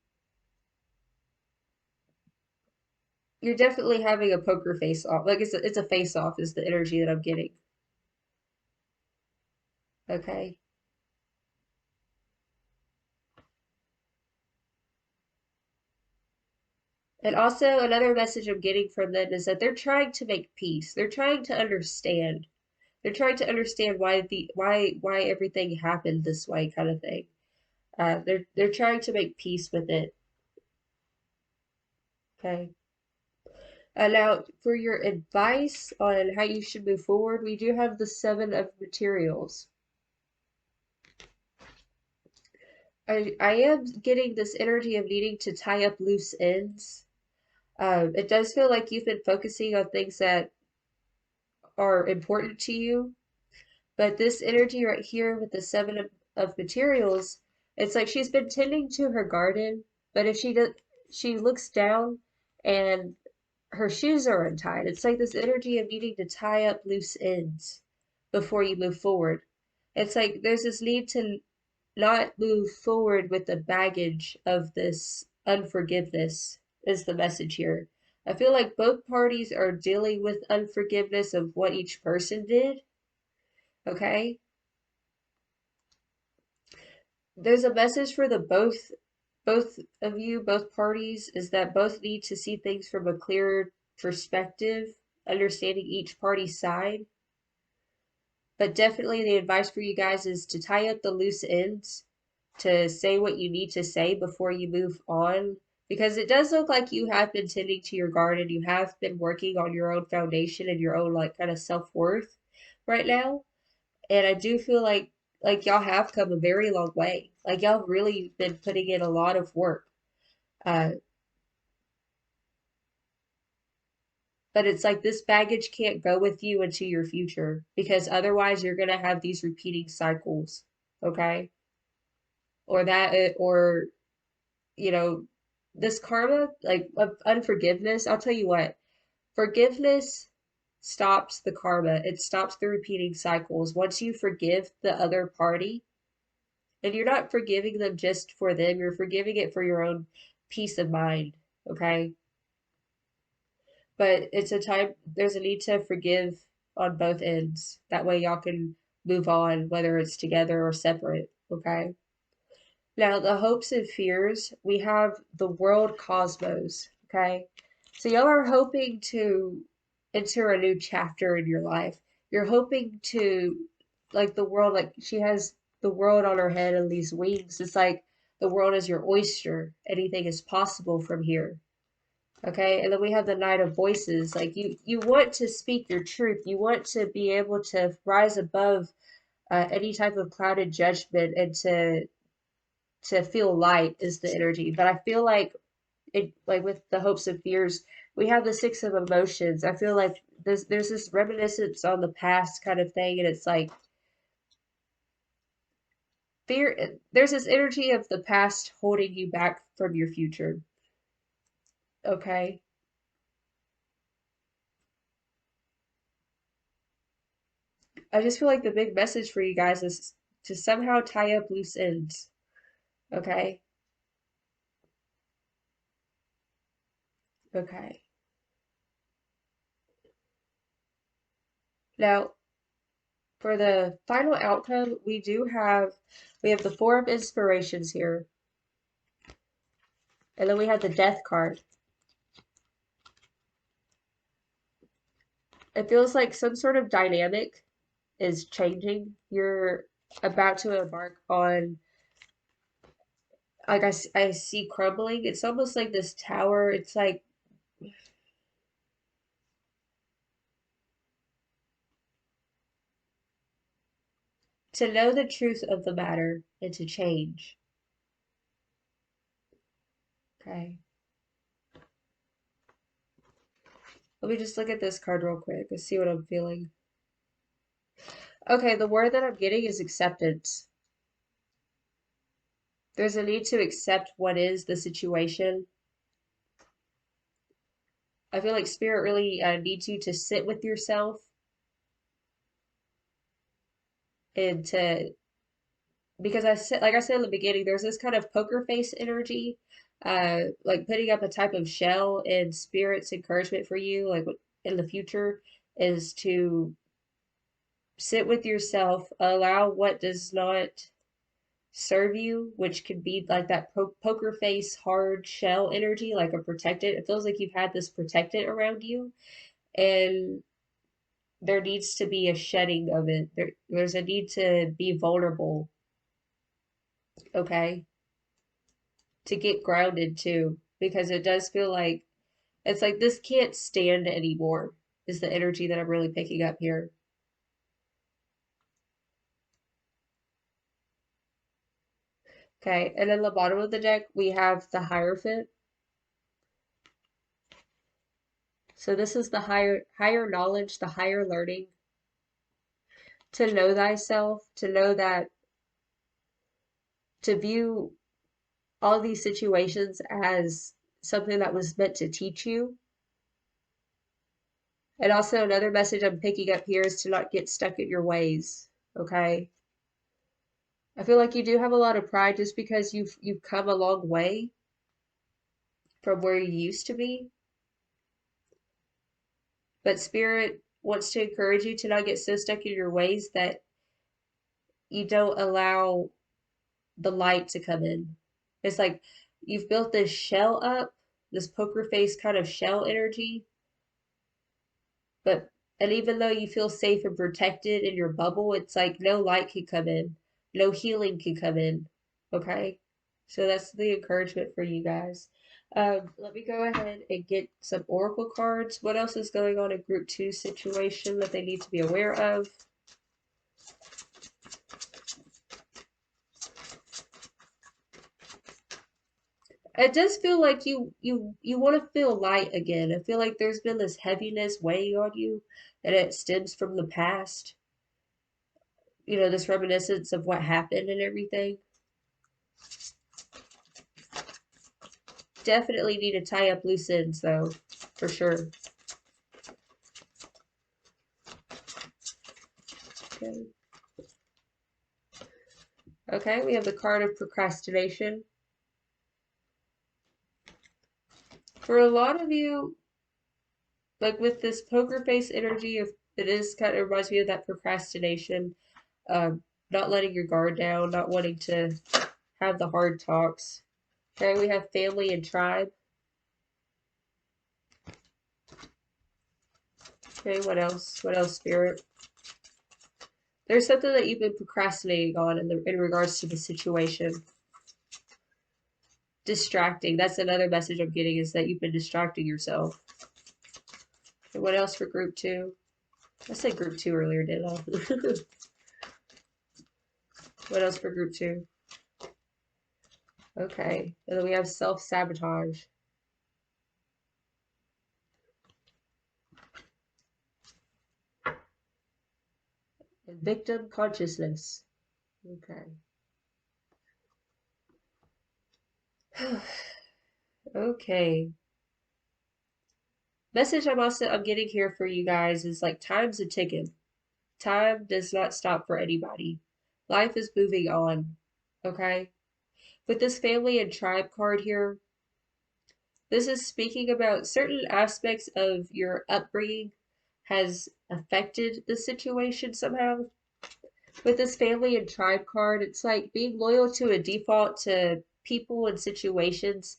you're definitely having a poker face off. Like it's a face off is the energy that I'm getting. Okay. And also another message I'm getting from them is that they're trying to make peace. They're trying to understand. They're trying to understand why everything happened this way, kind of thing. They're trying to make peace with it. Okay. Now, for your advice on how you should move forward, we do have the Seven of Materials. I am getting this energy of needing to tie up loose ends. It does feel like you've been focusing on things that are important to you, but this energy right here with the Seven of Materials, it's like she's been tending to her garden, but if she does, she looks down and her shoes are untied. It's like this energy of needing to tie up loose ends before you move forward. It's like there's this need to not move forward with the baggage of this unforgiveness, is the message here. I feel like both parties are dealing with unforgiveness of what each person did, okay? There's a message for the both of you, both parties, is that both need to see things from a clearer perspective, understanding each party's side. But definitely the advice for you guys is to tie up the loose ends, to say what you need to say before you move on. Because it does look like you have been tending to your garden. You have been working on your own foundation and your own like kind of self-worth right now. And I do feel like y'all have come a very long way. Like y'all really been putting in a lot of work. Uh, but it's like this baggage can't go with you into your future because otherwise you're gonna have these repeating cycles, okay? Or or you know, this karma, like of unforgiveness. I'll tell you what, forgiveness stops the karma. It stops the repeating cycles. Once you forgive the other party, and you're not forgiving them just for them, you're forgiving it for your own peace of mind, okay? but it's a time, there's a need to forgive on both ends. That way y'all can move on, whether it's together or separate, okay? Now, the hopes and fears, we have the world cosmos, okay? So y'all are hoping to enter a new chapter in your life. You're hoping to, like the world, like she has the world on her head and these wings. It's like the world is your oyster. Anything is possible from here. Okay, and then we have the Knight of Voices. Like you want to speak your truth. You want to be able to rise above any type of clouded judgment and to feel light is the energy. But I feel like it, like with the hopes and fears, we have the Six of Emotions. I feel like there's this reminiscence on the past kind of thing, and it's like fear. There's this energy of the past holding you back from your future. Okay. I just feel like the big message for you guys is to somehow tie up loose ends. Okay. Okay. Now, for the final outcome, we have the Four of Inspirations here, and then we have the Death card. It feels like some sort of dynamic is changing. You're about to embark on, like I see crumbling. It's almost like this tower. It's like to know the truth of the matter and to change. Okay. Let me just look at this card real quick and see what I'm feeling. Okay, the word that I'm getting is acceptance. There's a need to accept what is the situation. I feel like spirit really needs you to sit with yourself and to, because I said, like I said in the beginning, there's this kind of poker face energy, like putting up a type of shell, and spirit's encouragement for you, like in the future, is to sit with yourself, allow what does not serve you, which could be like that poker face, hard shell energy, like a protected. It feels like you've had this protected around you, and there needs to be a shedding of it. There's a need to be vulnerable, okay, to get grounded too, because it does feel like it's like this can't stand anymore, is the energy that I'm really picking up here. Okay, and then the bottom of the deck, we have the Hierophant. So this is the higher knowledge, the higher learning, to know thyself, to know that, to view all these situations as something that was meant to teach you. And also another message I'm picking up here is to not get stuck in your ways, okay? I feel like you do have a lot of pride just because you've come a long way from where you used to be. But Spirit wants to encourage you to not get so stuck in your ways that you don't allow the light to come in. It's like you've built this shell up, this poker face kind of shell energy, but and even though you feel safe and protected in your bubble, it's like no light can come in, no healing can come in. Okay? So that's the encouragement for you guys. Let me go ahead and get some oracle cards. What else is going on in group two situation that they need to be aware of? It does feel like you want to feel light again. I feel like there's been this heaviness weighing on you, and it stems from the past. You know, this reminiscence of what happened and everything. Definitely need to tie up loose ends, though, for sure. Okay. Okay, we have the card of procrastination. For a lot of you, Like with this poker face energy, if it is kind of reminds me of that procrastination, not letting your guard down, not wanting to have the hard talks. Okay, we have family and tribe. Okay, what else? What else, Spirit? There's something that you've been procrastinating on in regards to the situation. Distracting. That's another message I'm getting, is that you've been distracting yourself. Okay, what else for group two? I said group two earlier, didn't I? What else for group two? Okay, and then we have self-sabotage. And victim consciousness. Okay. Okay. Message I'm getting here for you guys is like time's a ticking. Time does not stop for anybody. Life is moving on. Okay? With this family and tribe card here, this is speaking about certain aspects of your upbringing has affected the situation somehow. With this family and tribe card, it's like being loyal to a default to people and situations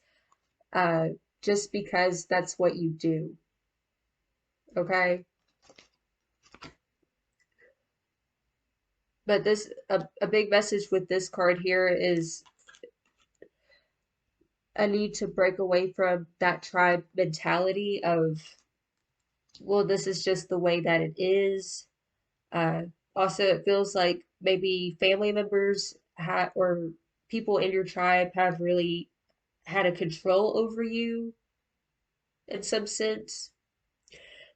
uh, just because that's what you do. Okay? But this a big message with this card here is a need to break away from that tribe mentality of, well, this is just the way that it is. Uh, Also, it feels like maybe family members or people in your tribe have really had a control over you in some sense.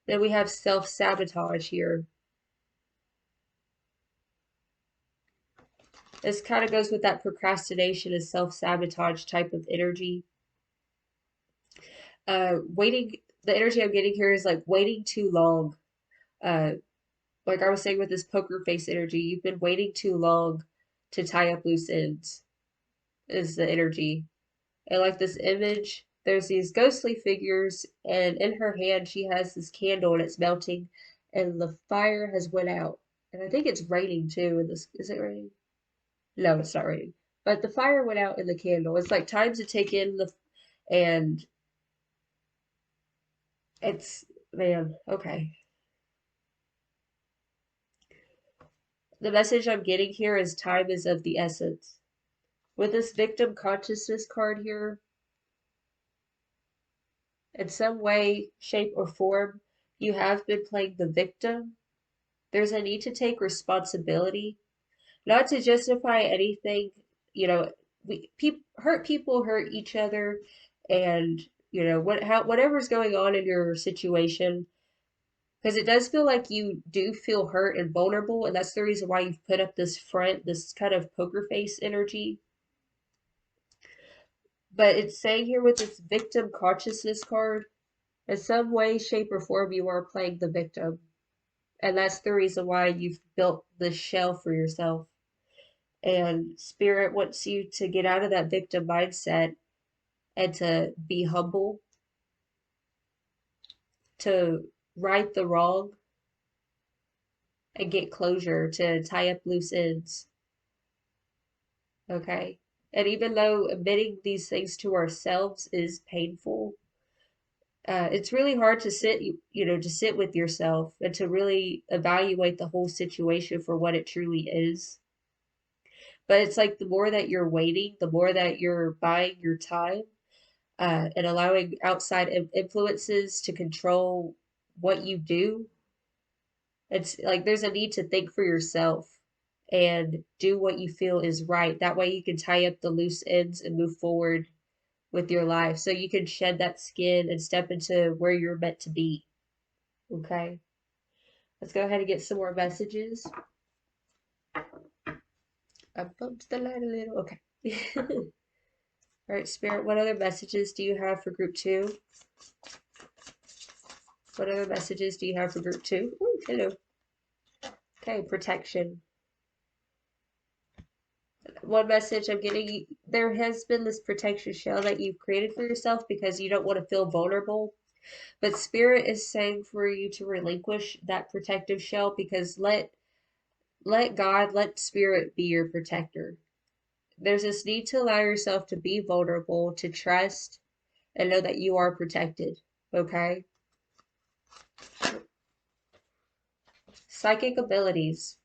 Then we have self-sabotage here. This kind of goes with that procrastination and self-sabotage type of energy. Waiting, the energy I'm getting here is like waiting too long. Uh, like I was saying with this poker face energy, you've been waiting too long to tie up loose ends, is the energy. And like this image, there's these ghostly figures, and in her hand she has this candle and it's melting, and the fire has went out. And I think it's raining too. In this, is it raining? No, it's not raining. But the fire went out in the candle. It's like time to take in and it's, man, okay. The message I'm getting here is time is of the essence. With this victim consciousness card here, in some way, shape, or form, you have been playing the victim. There's a need to take responsibility, not to justify anything. You know, hurt people hurt each other, and you know whatever's going on in your situation, because it does feel like you do feel hurt and vulnerable, and that's the reason why you've put up this front, this kind of poker face energy. But it's saying here with this victim consciousness card, in some way, shape, or form, you are playing the victim. And that's the reason why you've built this shell for yourself. And Spirit wants you to get out of that victim mindset and to be humble, to right the wrong, and get closure, to tie up loose ends. Okay? And even though admitting these things to ourselves is painful, it's really hard to to sit with yourself and to really evaluate the whole situation for what it truly is. But it's like the more that you're waiting, the more that you're buying your time, and allowing outside influences to control what you do. It's like there's a need to think for yourself and do what you feel is right. That way you can tie up the loose ends and move forward with your life so you can shed that skin and step into where you're meant to be. Okay? Let's go ahead and get some more messages. I bumped the light a little. Okay. All right, Spirit, what other messages do you have for group two? What other messages do you have for group two? Ooh, hello. Okay, protection. One message I'm getting, there has been this protection shell that you've created for yourself because you don't want to feel vulnerable. But Spirit is saying for you to relinquish that protective shell because let God, let Spirit be your protector. There's this need to allow yourself to be vulnerable, to trust, and know that you are protected. Okay? Psychic abilities.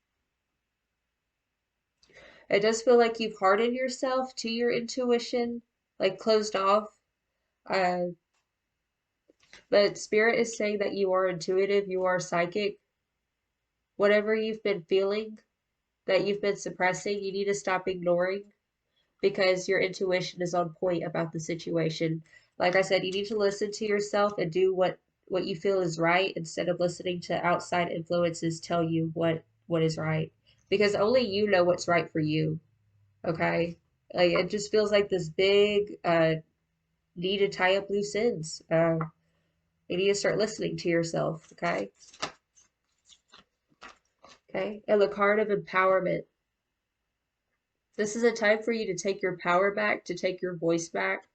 It does feel like you've hardened yourself to your intuition, like closed off. Uh, but Spirit is saying that you are intuitive, you are psychic. Whatever you've been feeling that you've been suppressing, you need to stop ignoring because your intuition is on point about the situation. Like I said, you need to listen to yourself and do what you feel is right instead of listening to outside influences tell you what is right. Because only you know what's right for you. Okay? Like it just feels like this big need to tie up loose ends. You need to start listening to yourself, okay? Okay? And the card of empowerment. This is a time for you to take your power back, to take your voice back.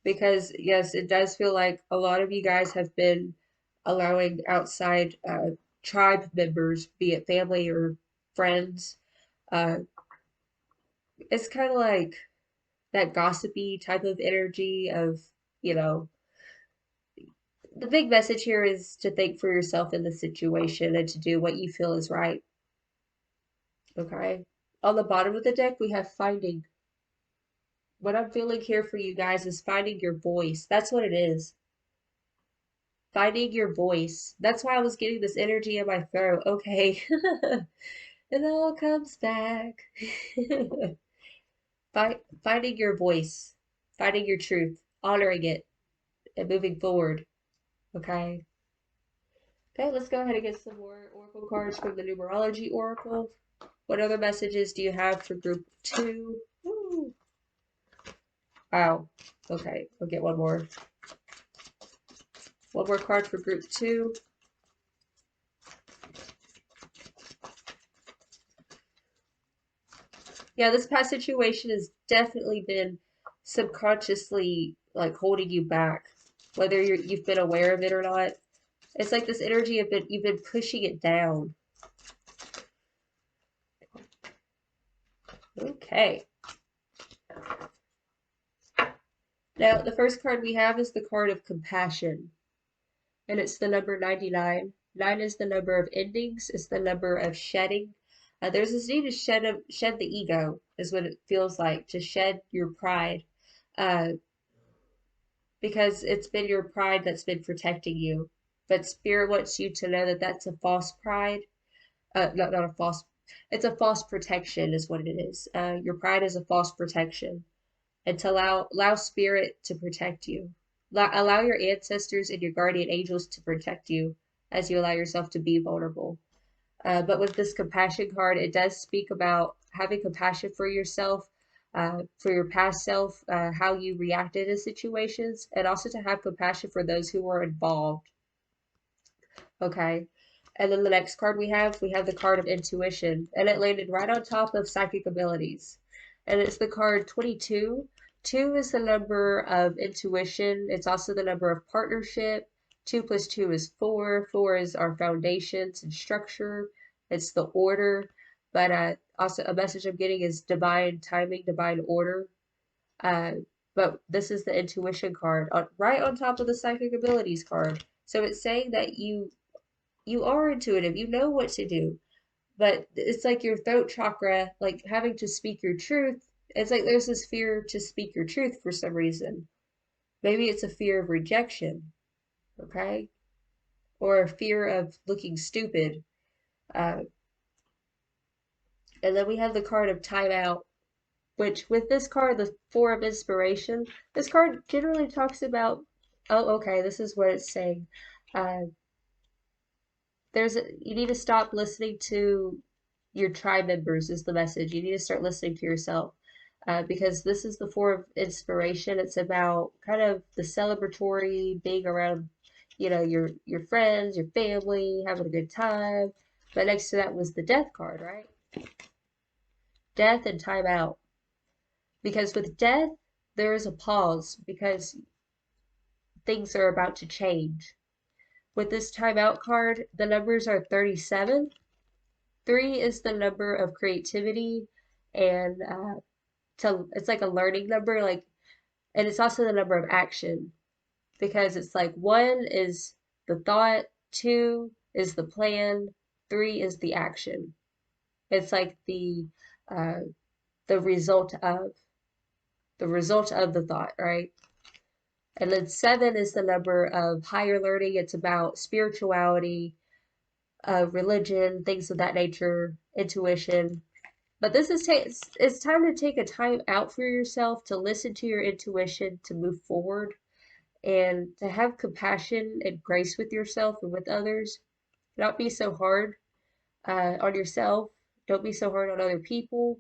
Because, yes, it does feel like a lot of you guys have been allowing outside tribe members, be it family or friends. Uh, it's kind of like that gossipy type of energy of, you know, the big message here is to think for yourself in the situation and to do what you feel is right. Okay. On the bottom of the deck, we have finding. What I'm feeling here for you guys is finding your voice. That's what it is. Finding your voice. That's why I was getting this energy in my throat. Okay. It all comes back. Finding your voice. Finding your truth. Honoring it. And moving forward. Okay. Okay, let's go ahead and get some more oracle cards from the numerology oracle. What other messages do you have for group 2? Woo. Wow. Okay, we'll get one more. One more card for group 2. Yeah, this past situation has definitely been subconsciously like holding you back, whether you've been aware of it or not. It's like this energy of you've been pushing it down. Okay. Now, the first card we have is the card of compassion, and it's the number 99. 9 is the number of endings, it's the number of shedding. There's this need to shed the ego, is what it feels like, to shed your pride, uh, because it's been your pride that's been protecting you. But Spirit wants you to know that that's a false pride. Not a false, it's a false protection, is what it is. Your pride is a false protection. And to allow Spirit to protect you. Allow your ancestors and your guardian angels to protect you as you allow yourself to be vulnerable. But with this compassion card, it does speak about having compassion for yourself, for your past self, how you reacted to situations, and also to have compassion for those who were involved. Okay. And then the next card we have the card of intuition, and it landed right on top of psychic abilities. And it's the card 22. 2 is the number of intuition. It's also the number of partnership. 2 plus 2 is 4. 4 is our foundations and structure. It's the order. But also a message I'm getting is divine timing, divine order. Uh, but this is the intuition card right on top of the psychic abilities card. So it's saying that you are intuitive, you know what to do, but it's like your throat chakra, like having to speak your truth. It's like there's this fear to speak your truth for some reason. Maybe it's a fear of rejection, okay? Or a fear of looking stupid. Uh, and then we have the card of timeout, which with this card, the Four of Inspiration, this card generally talks about, oh, okay, this is what it's saying. Uh, you need to stop listening to your tribe members is the message. You need to start listening to yourself. Because this is the Four of Inspiration. It's about kind of the celebratory, being around, your friends, your family, having a good time. But next to that was the Death card, right? Death and time out. Because with death, there is a pause because things are about to change. With this timeout card, the numbers are 37. 3 is the number of creativity and it's like a learning number, like, and it's also the number of action because it's like 1 is the thought, 2 is the plan, 3 is the action. It's like uh, the result of the thought, right? And then 7 is the number of higher learning. It's about spirituality, religion, things of that nature, intuition. But this is it's time to take a time out for yourself to listen to your intuition, to move forward, and to have compassion and grace with yourself and with others. Not be so hard on yourself. Don't be so hard on other people.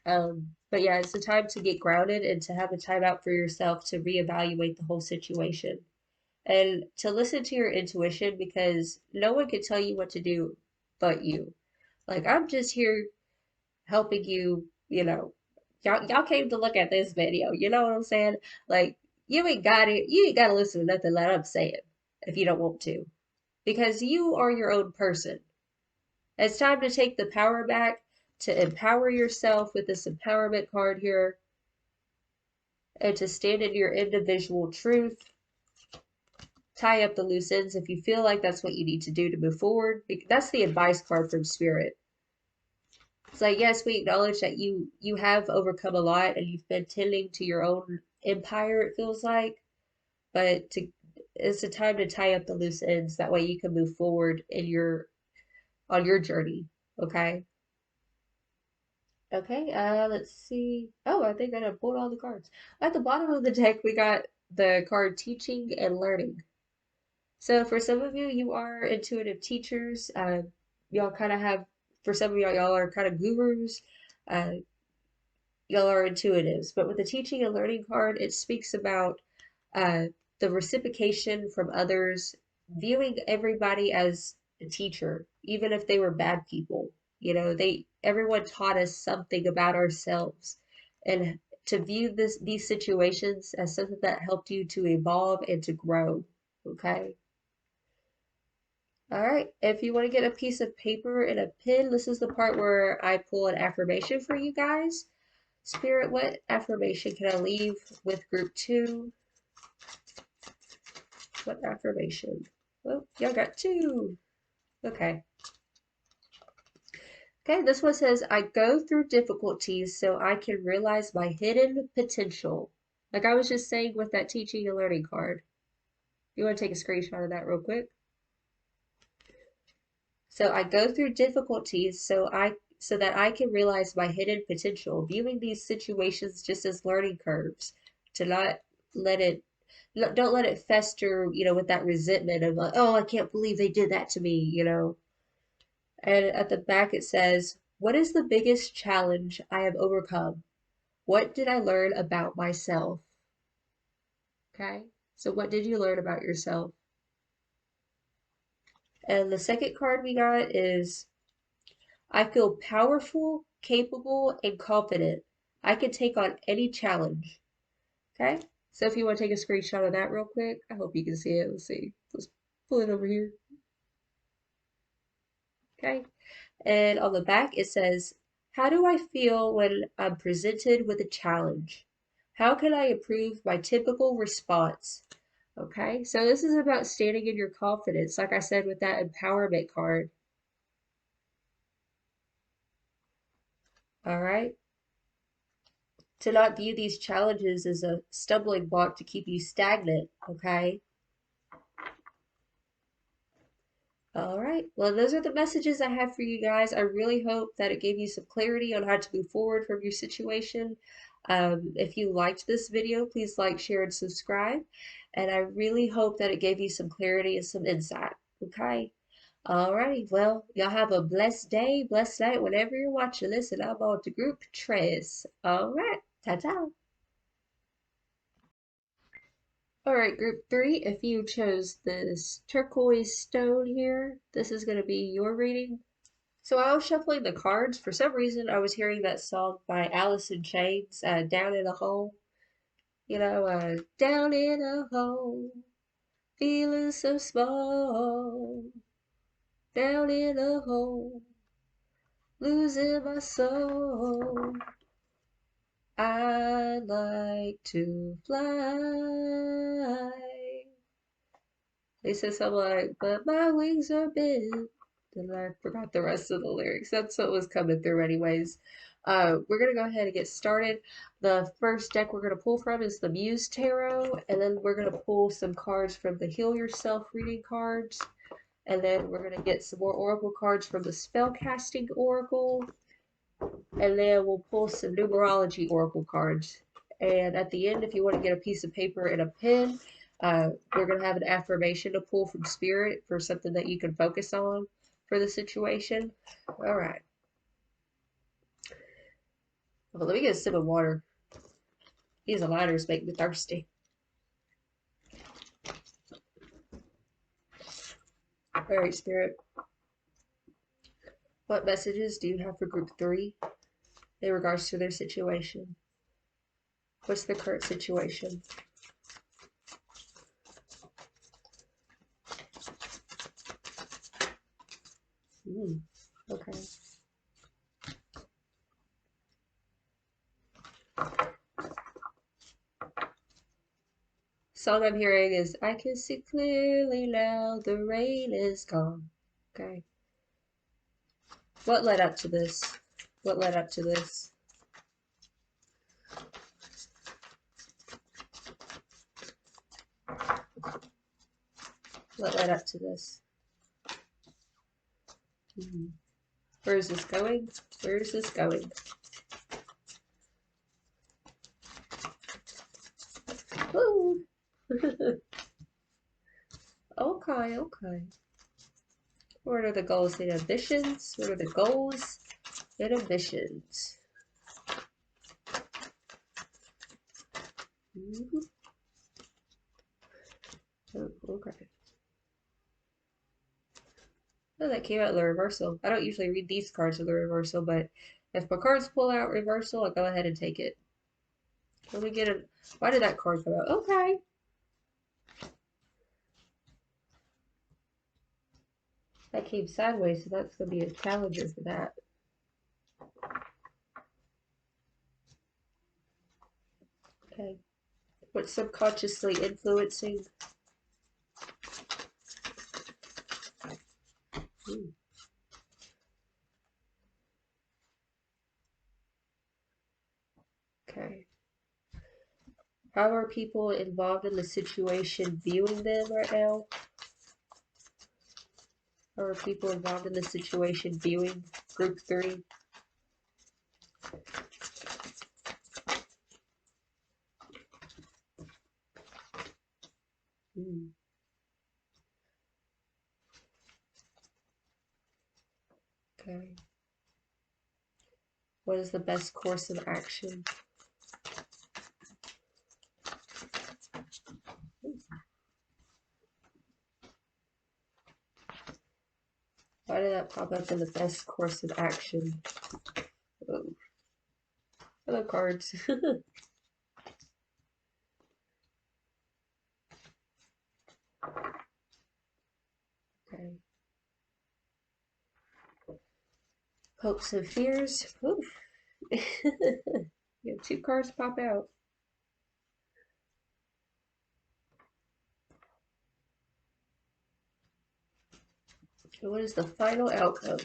But yeah, it's a time to get grounded and to have a time out for yourself to reevaluate the whole situation and to listen to your intuition because no one can tell you what to do but you. Like, I'm just here helping you, y'all came to look at this video, you know what I'm saying? Like, you ain't gotta listen to nothing that I'm saying if you don't want to, because you are your own person. It's time to take the power back, to empower yourself with this empowerment card here, and to stand in your individual truth. Tie up the loose ends if you feel like that's what you need to do to move forward. That's the advice card from Spirit. It's like, yes, we acknowledge that you have overcome a lot and you've been tending to your own empire, it feels like, but it's a time to tie up the loose ends. That way you can move forward on your journey. Okay. Okay, let's see. Oh, I think I pulled all the cards. At the bottom of the deck, we got the card Teaching and Learning. So for some of you, you are intuitive teachers. Y'all kind of have, for some of y'all are kind of gurus. Uh, y'all are intuitives. But with the Teaching and Learning card, it speaks about uh, the reciprocation from others, viewing everybody as a teacher, even if they were bad people. Everyone taught us something about ourselves, and to view these situations as something that helped you to evolve and to grow. Okay. All right. If you want to get a piece of paper and a pen, this is the part where I pull an affirmation for you guys. Spirit, what affirmation can I leave with group 2? What affirmation? Well, y'all got 2. Okay. Okay, this one says, I go through difficulties so I can realize my hidden potential. Like I was just saying with that Teaching and Learning card. You want to take a screenshot of that real quick? So I go through difficulties so that I can realize my hidden potential, viewing these situations just as learning curves, to not let it don't let it fester, with that resentment of like, oh, I can't believe they did that to me. And at the back it says, what is the biggest challenge I have overcome? What did I learn about myself? Okay, so what did you learn about yourself? And the second card we got is, I feel powerful, capable, and confident. I can take on any challenge. Okay? So if you want to take a screenshot of that real quick, I hope you can see it. Let's see. Let's pull it over here. Okay? And on the back it says, how do I feel when I'm presented with a challenge? How can I improve my typical response? Okay? So this is about standing in your confidence, like I said with that empowerment card. All right? To not view these challenges as a stumbling block to keep you stagnant, okay? All right. Well, those are the messages I have for you guys. I really hope that it gave you some clarity on how to move forward from your situation. If you liked this video, please like, share, and subscribe. And I really hope that it gave you some clarity and some insight, okay? All right. Well, y'all have a blessed day, blessed night, whenever you're watching this. And I'm on to group Tres. All right. Ta-ta. All right, group 3, if you chose this turquoise stone here, this is going to be your reading. So I was shuffling the cards. For some reason, I was hearing that song by Alice in Chains, Down in a Hole. Down in a hole, feeling so small, down in a hole, losing my soul. I like to fly. They said something like, but my wings are bent. And I forgot the rest of the lyrics. That's what was coming through anyways. We're going to go ahead and get started. The first deck we're going to pull from is the Muse Tarot. And then we're going to pull some cards from the Heal Yourself reading cards. And then we're going to get some more oracle cards from the Spellcasting Oracle. And then we'll pull some numerology oracle cards. And at the end, if you want to get a piece of paper and a pen, we're going to have an affirmation to pull from Spirit for something that you can focus on for the situation. All right. Well, let me get a sip of water. These lighters make me thirsty. All right, Spirit. What messages do you have for group 3 in regards to their situation? What's the current situation? Okay. Song I'm hearing is I can see clearly now the rain is gone. Okay. What led up to this? What led up to this? What led up to this? Where is this going? Where is this going? Woo! Okay, okay. What are the goals and ambitions? What are the goals and ambitions? Oh, okay. Oh, that came out in the reversal. I don't usually read these cards in the reversal, but if my cards pull out reversal, I'll go ahead and take it. Let me get a... Why did that card come out? Okay. That came sideways, so that's going to be a challenger for that. Okay. What's subconsciously influencing? Okay. How are people involved in the situation viewing them right now? How are people involved in the situation viewing group 3? Okay. What is the best course of action? Why did that pop up in the best course of action? Oh. Hello, cards. Okay. Hopes and fears. Oof. You have 2 cards pop out. So what is the final outcome?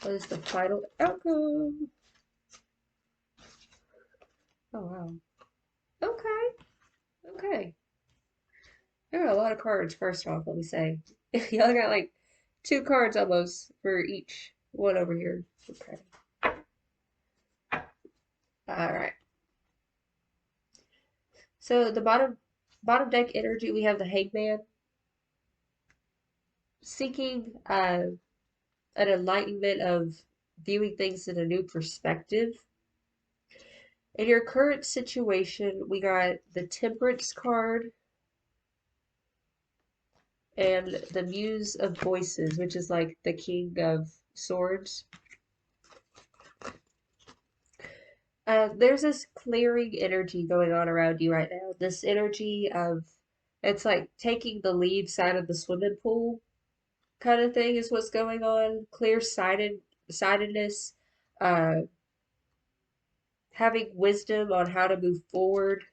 What is the final outcome? Oh, wow. Okay. Okay. There are a lot of cards, first off, let me say. Y'all got like 2 cards almost for each one over here. Okay. Alright. So the bottom deck energy, we have the Hangman. Seeking an enlightenment of viewing things in a new perspective. In your current situation, we got the Temperance card and the Muse of Voices, which is like the King of Swords. There's this clearing energy going on around you right now. This energy of it's like taking the lead side of the swimming pool kind of thing is what's going on. Sightedness, uh, having wisdom on how to move forward.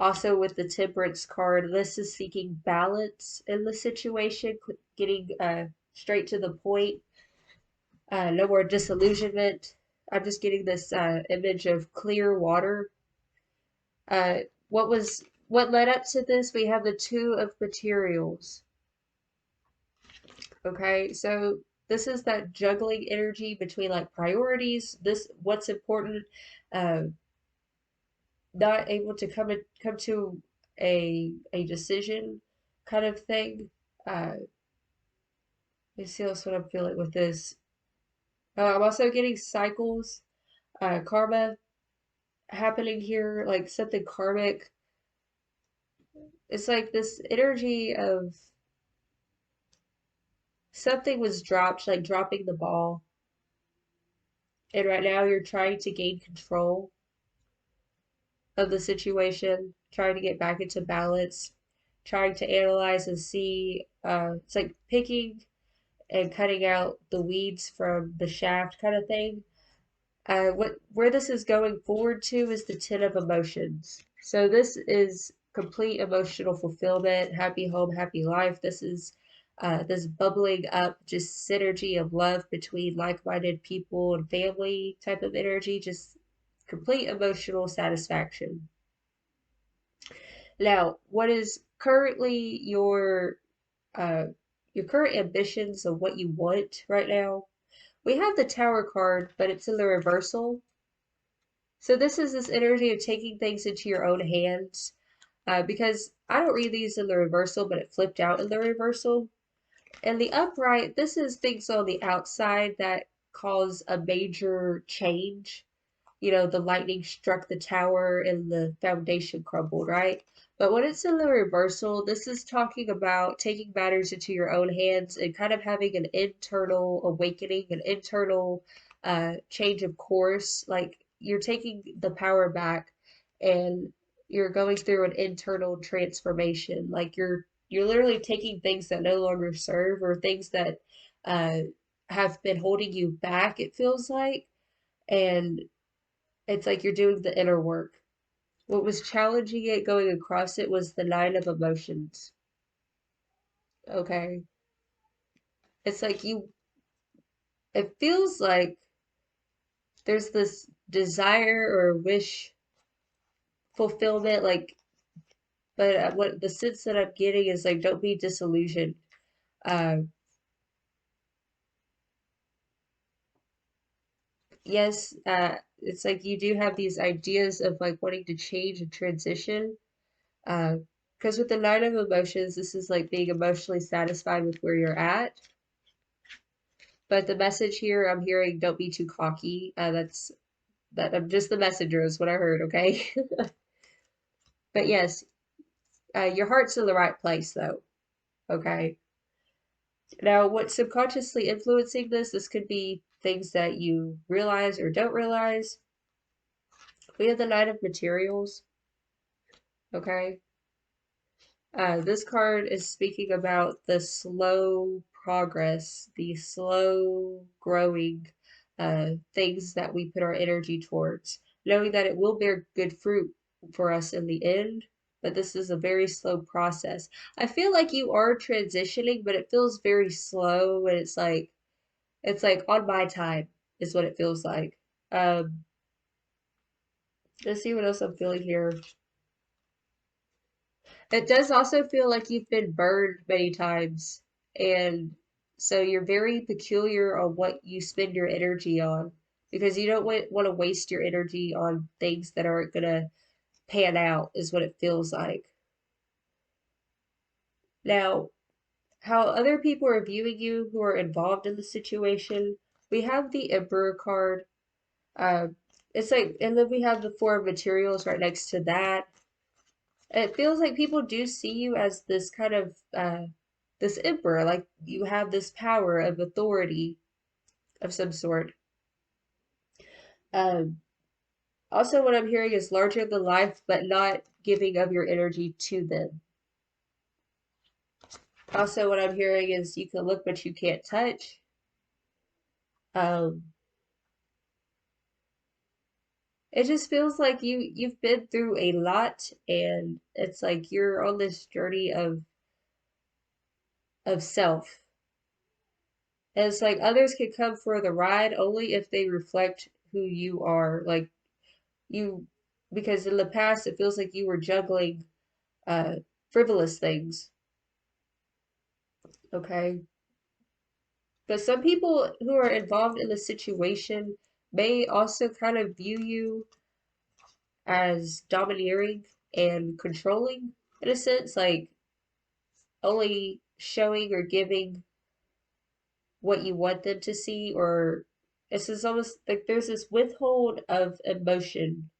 Also with the Temperance card, this is seeking balance in the situation, getting straight to the point. No more disillusionment. I'm just getting this image of clear water. Uh, what led up to this? We have the Two of Materials. Okay, so this is that juggling energy between like priorities. This what's important. Uh, not able to come to a decision, kind of thing. Let me see else what I'm feeling with this. I'm also getting cycles, karma happening here, like something karmic. It's like this energy of something was dropped, like dropping the ball, and right now you're trying to gain control of the situation, trying to get back into balance, trying to analyze and see. It's like picking and cutting out the weeds from the shaft, kind of thing. What where this is going forward to is the Ten of Emotions. So this is complete emotional fulfillment, happy home, happy life. This is this bubbling up, just synergy of love between like-minded people and family type of energy, just complete emotional satisfaction. Now, what is currently uh, your current ambitions of what you want right now? We have the Tower card, but it's in the reversal. So this is this energy of taking things into your own hands. Because I don't read these in the reversal, but it flipped out in the reversal. And the upright, this is things on the outside that cause a major change. You know, the lightning struck the tower and the foundation crumbled, right? But when it's in the reversal, this is talking about taking matters into your own hands and kind of having an internal awakening, an internal change of course. Like you're taking the power back and you're going through an internal transformation. Like you're literally taking things that no longer serve or things that uh, have been holding you back, it feels like. And it's like you're doing the inner work. What was challenging it going across it was the Nine of Emotions. Okay. It's like it feels like there's this desire or wish fulfillment, like, but what the sense that I'm getting is like, don't be disillusioned. Uh, yes, it's like you do have these ideas of like wanting to change and transition. Because with the Nine of Emotions, this is like being emotionally satisfied with where you're at. But the message here I'm hearing, don't be too cocky. I'm just the messenger is what I heard, okay? But yes, your heart's in the right place though, okay? Now, what's subconsciously influencing this? This could be things that you realize or don't realize. We have the Knight of Materials, okay? This card is speaking about the slow progress, the slow growing things that we put our energy towards, knowing that it will bear good fruit for us in the end, but this is a very slow process. I feel like you are transitioning, but it feels very slow, and it's like on my time is what it feels like. Um, let's see what else I'm feeling here. It does also feel like you've been burned many times, and so you're very peculiar on what you spend your energy on because you don't want to waste your energy on things that aren't gonna pan out, is what it feels like. Now, how other people are viewing you who are involved in the situation, we have the Emperor card. Uh, it's like, and then we have the Four of Materials right next to that. It feels like people do see you as this kind of this emperor, like you have this power of authority of some sort. Um, Also, what I'm hearing is larger than life, but not giving of your energy to them. Also, what I'm hearing is you can look, but you can't touch. Um, it just feels like you've been through a lot, and it's like you're on this journey of self. And it's like others can come for the ride only if they reflect who you are. Like you, because in the past it feels like you were juggling uh frivolous things, okay? But some people who are involved in the situation may also kind of view you as domineering and controlling in a sense, like only showing or giving what you want them to see, or this is almost like there's this withhold of emotion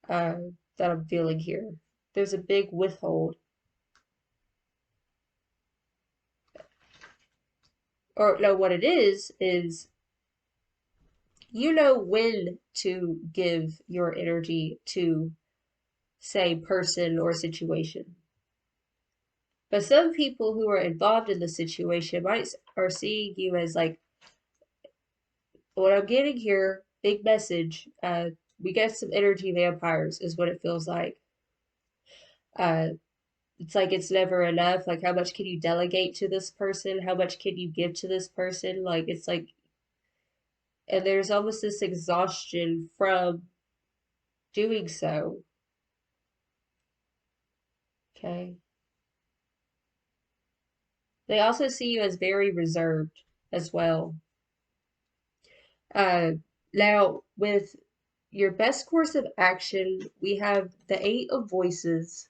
uh, that I'm feeling here. There's a big withhold, or no, what it is you know when to give your energy to, say, person or situation. But some people who are involved in the situation might are seeing you as like, what I'm getting here, big message. We get some energy vampires, is what it feels like. Uh, it's like it's never enough. Like, how much can you delegate to this person? How much can you give to this person? Like, it's like, and there's almost this exhaustion from doing so. Okay. They also see you as very reserved as well. Uh, Now, with your best course of action, we have the Eight of Voices,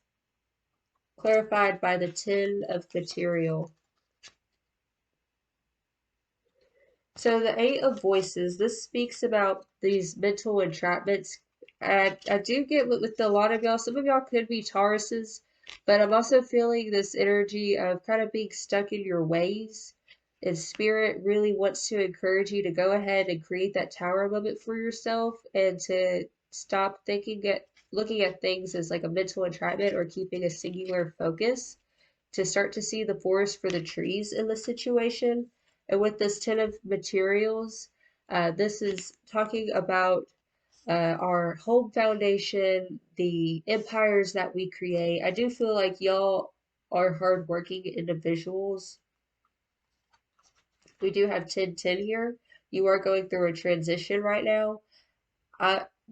clarified by the Ten of Material. So the Eight of Voices, this speaks about these mental entrapments. I do get with a lot of y'all, some of y'all could be Tauruses, but I'm also feeling this energy of kind of being stuck in your ways. And Spirit really wants to encourage you to go ahead and create that tower moment for yourself and to stop looking at things as like a mental entrapment or keeping a singular focus, to start to see the forest for the trees in the situation. And with this Ten of Materials, this is talking about our home foundation, the empires that we create. I do feel like y'all are hardworking individuals. We do have 1010 here. You are going through a transition right now.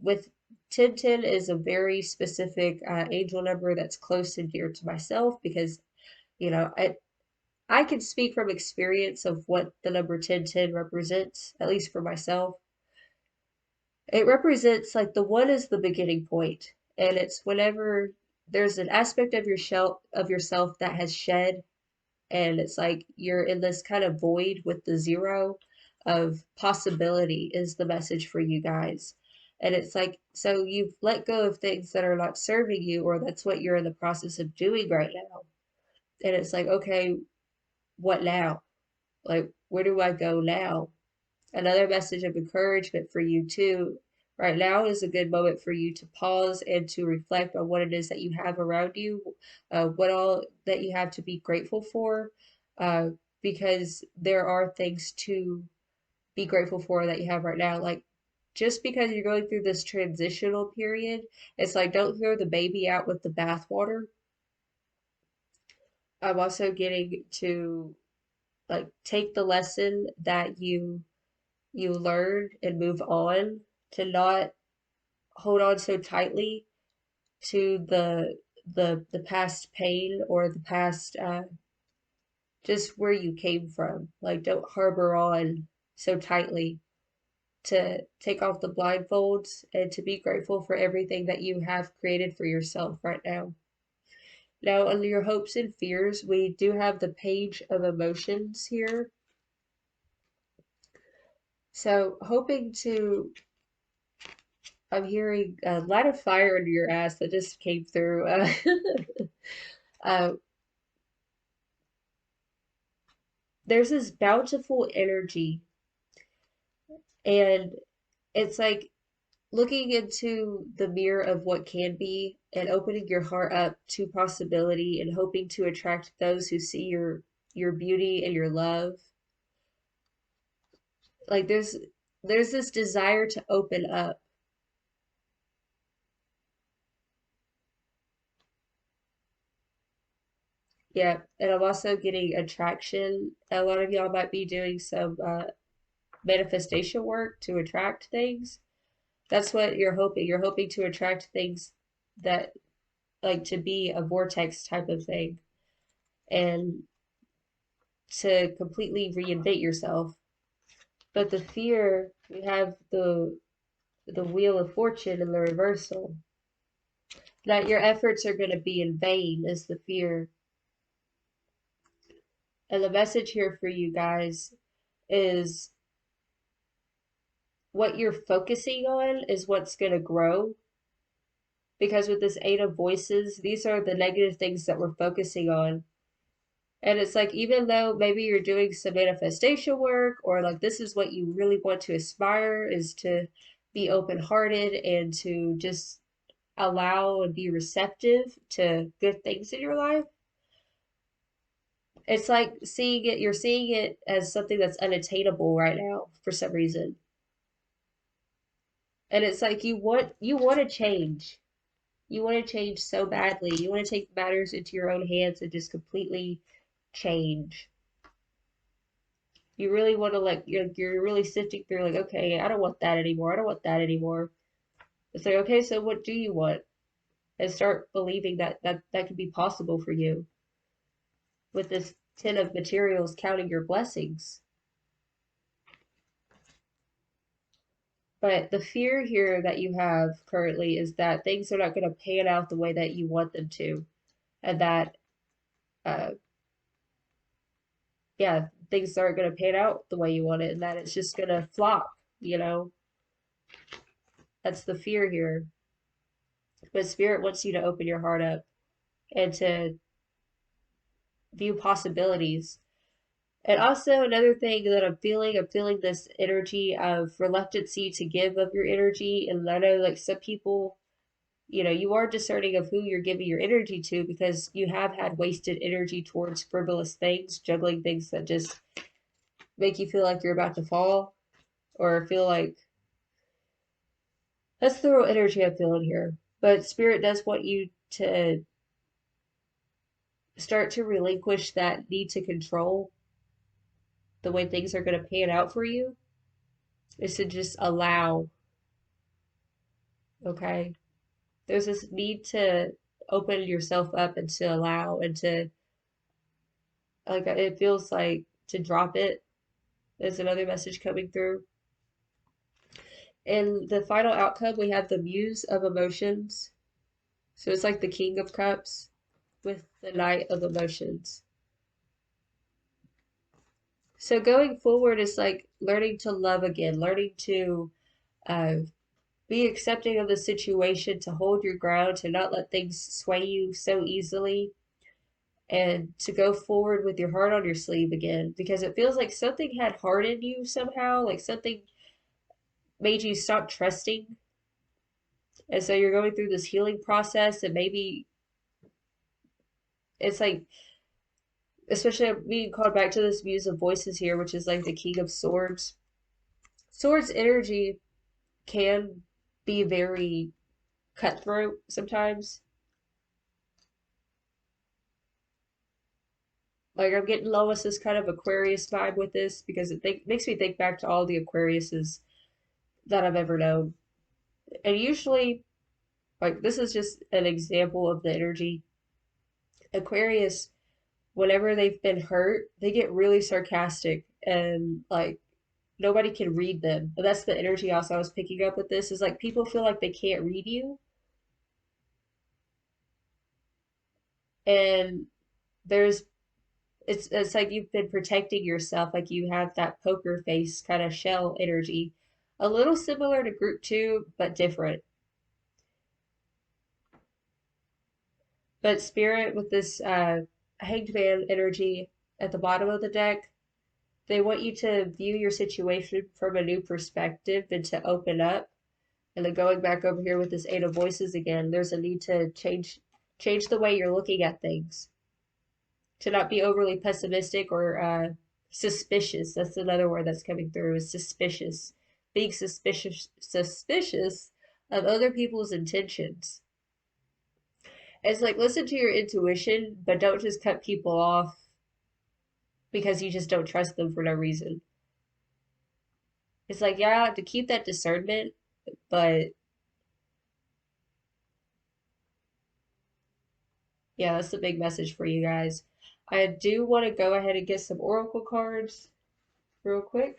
With 1010 is a very specific angel number that's close and dear to myself because, you know, I can speak from experience of what the number 1010 represents, at least for myself. It represents like the one is the beginning point, and it's whenever there's an aspect of yourself that has shed, and it's like you're in this kind of void with the zero of possibility is the message for you guys. And it's like, so you've let go of things that are not serving you, or that's what you're in the process of doing right now. And it's like, okay, what now? Like, where do I go now? Another message of encouragement for you, too. Right now is a good moment for you to pause and to reflect on what it is that you have around you, what all that you have to be grateful for, uh, because there are things to be grateful for that you have right now. Like, just because you're going through this transitional period, it's like don't throw the baby out with the bathwater. I'm also getting to like take the lesson that you learn and move on, to not hold on so tightly to the past pain or the past just where you came from. Like don't harbor on so tightly, to take off the blindfolds and to be grateful for everything that you have created for yourself right now. Now, under your hopes and fears, we do have the Page of Emotions here. So, hoping to I'm hearing a lot of fire under your ass that just came through. Uh, there's this bountiful energy, and it's like looking into the mirror of what can be and opening your heart up to possibility and hoping to attract those who see your beauty and your love. Like there's this desire to open up. Yeah, and I'm also getting attraction. A lot of y'all might be doing some manifestation work to attract things. That's what you're hoping. You're hoping to attract things that like to be a vortex type of thing and to completely reinvent yourself. But the fear, we have the wheel of fortune in the reversal. That your efforts are going to be in vain is the fear. And the message here for you guys is what you're focusing on is what's going to grow. Because with this Eight of Voices, these are the negative things that we're focusing on. And it's like, even though maybe you're doing some manifestation work, or like this is what you really want to aspire, is to be open hearted and to just allow and be receptive to good things in your life. It's like you're seeing it as something that's unattainable right now for some reason. And it's like you want to change. You want to change so badly. You want to take matters into your own hands and just completely change. You really want to like you're really sifting through like, okay, I don't want that anymore. I don't want that anymore. It's like, okay, so what do you want? And start believing that could be possible for you with this 10 of materials counting your blessings. But the fear here that you have currently is that things are not going to pan out the way that you want them to. And that, uh, yeah, things aren't going to pan out the way you want it. And that it's just going to flop, you know? That's the fear here. But Spirit wants you to open your heart up and to view possibilities. And also another thing that I'm feeling this energy of reluctancy to give of your energy. And I know like some people, you are discerning of who you're giving your energy to because you have had wasted energy towards frivolous things, juggling things that just make you feel like you're about to fall or feel like that's the real energy I'm feeling here. But Spirit does want you to start to relinquish that need to control the way things are going to pan out for you, is to just allow, okay? There's this need to open yourself up and to allow and to, like, it feels like to drop it. There's another message coming through. In the final outcome, we have the Muse of Emotions. So it's like the King of Cups with the Knight of Emotions. So going forward is like learning to love again, learning to uh, be accepting of the situation, to hold your ground, to not let things sway you so easily, and to go forward with your heart on your sleeve again because it feels like something had hardened you somehow, like something made you stop trusting. And so you're going through this healing process, and maybe it's like, especially I'm being called back to this Muse of Voices here, which is like the King of Swords. Swords energy can be very cutthroat sometimes. Like I'm getting Lois's kind of Aquarius vibe with this because makes me think back to all the Aquariuses that I've ever known. And usually, like this is just an example of the energy. Aquarius, whenever they've been hurt, they get really sarcastic and like nobody can read them. But that's the energy also I was picking up with this is like people feel like they can't read you. And there's it's like you've been protecting yourself, like you have that poker face kind of shell energy. A little similar to group two, but different. But Spirit with this hanged man energy at the bottom of the deck, they want you to view your situation from a new perspective and to open up And then going back over here with this Eight of Voices again, there's a need to change the way you're looking at things. To not be overly pessimistic or suspicious. That's another word that's coming through is suspicious. Being suspicious of other people's intentions. It's like listen to your intuition, but don't just cut people off because you just don't trust them for no reason. It's like, yeah, to keep that discernment, but yeah, that's the big message for you guys. I do want to go ahead and get some oracle cards real quick.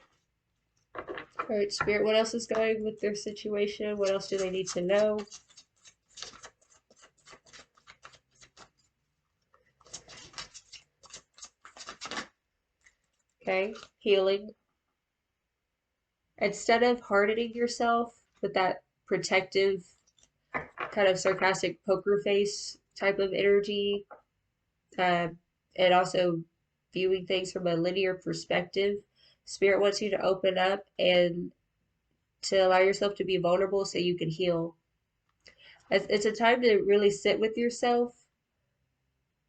All right, Spirit, what else is going with their situation? What else do they need to know? Okay, healing. Instead of hardening yourself with that protective, kind of sarcastic poker face type of energy, uh, and also viewing things from a linear perspective, Spirit wants you to open up and to allow yourself to be vulnerable so you can heal. It's a time to really sit with yourself.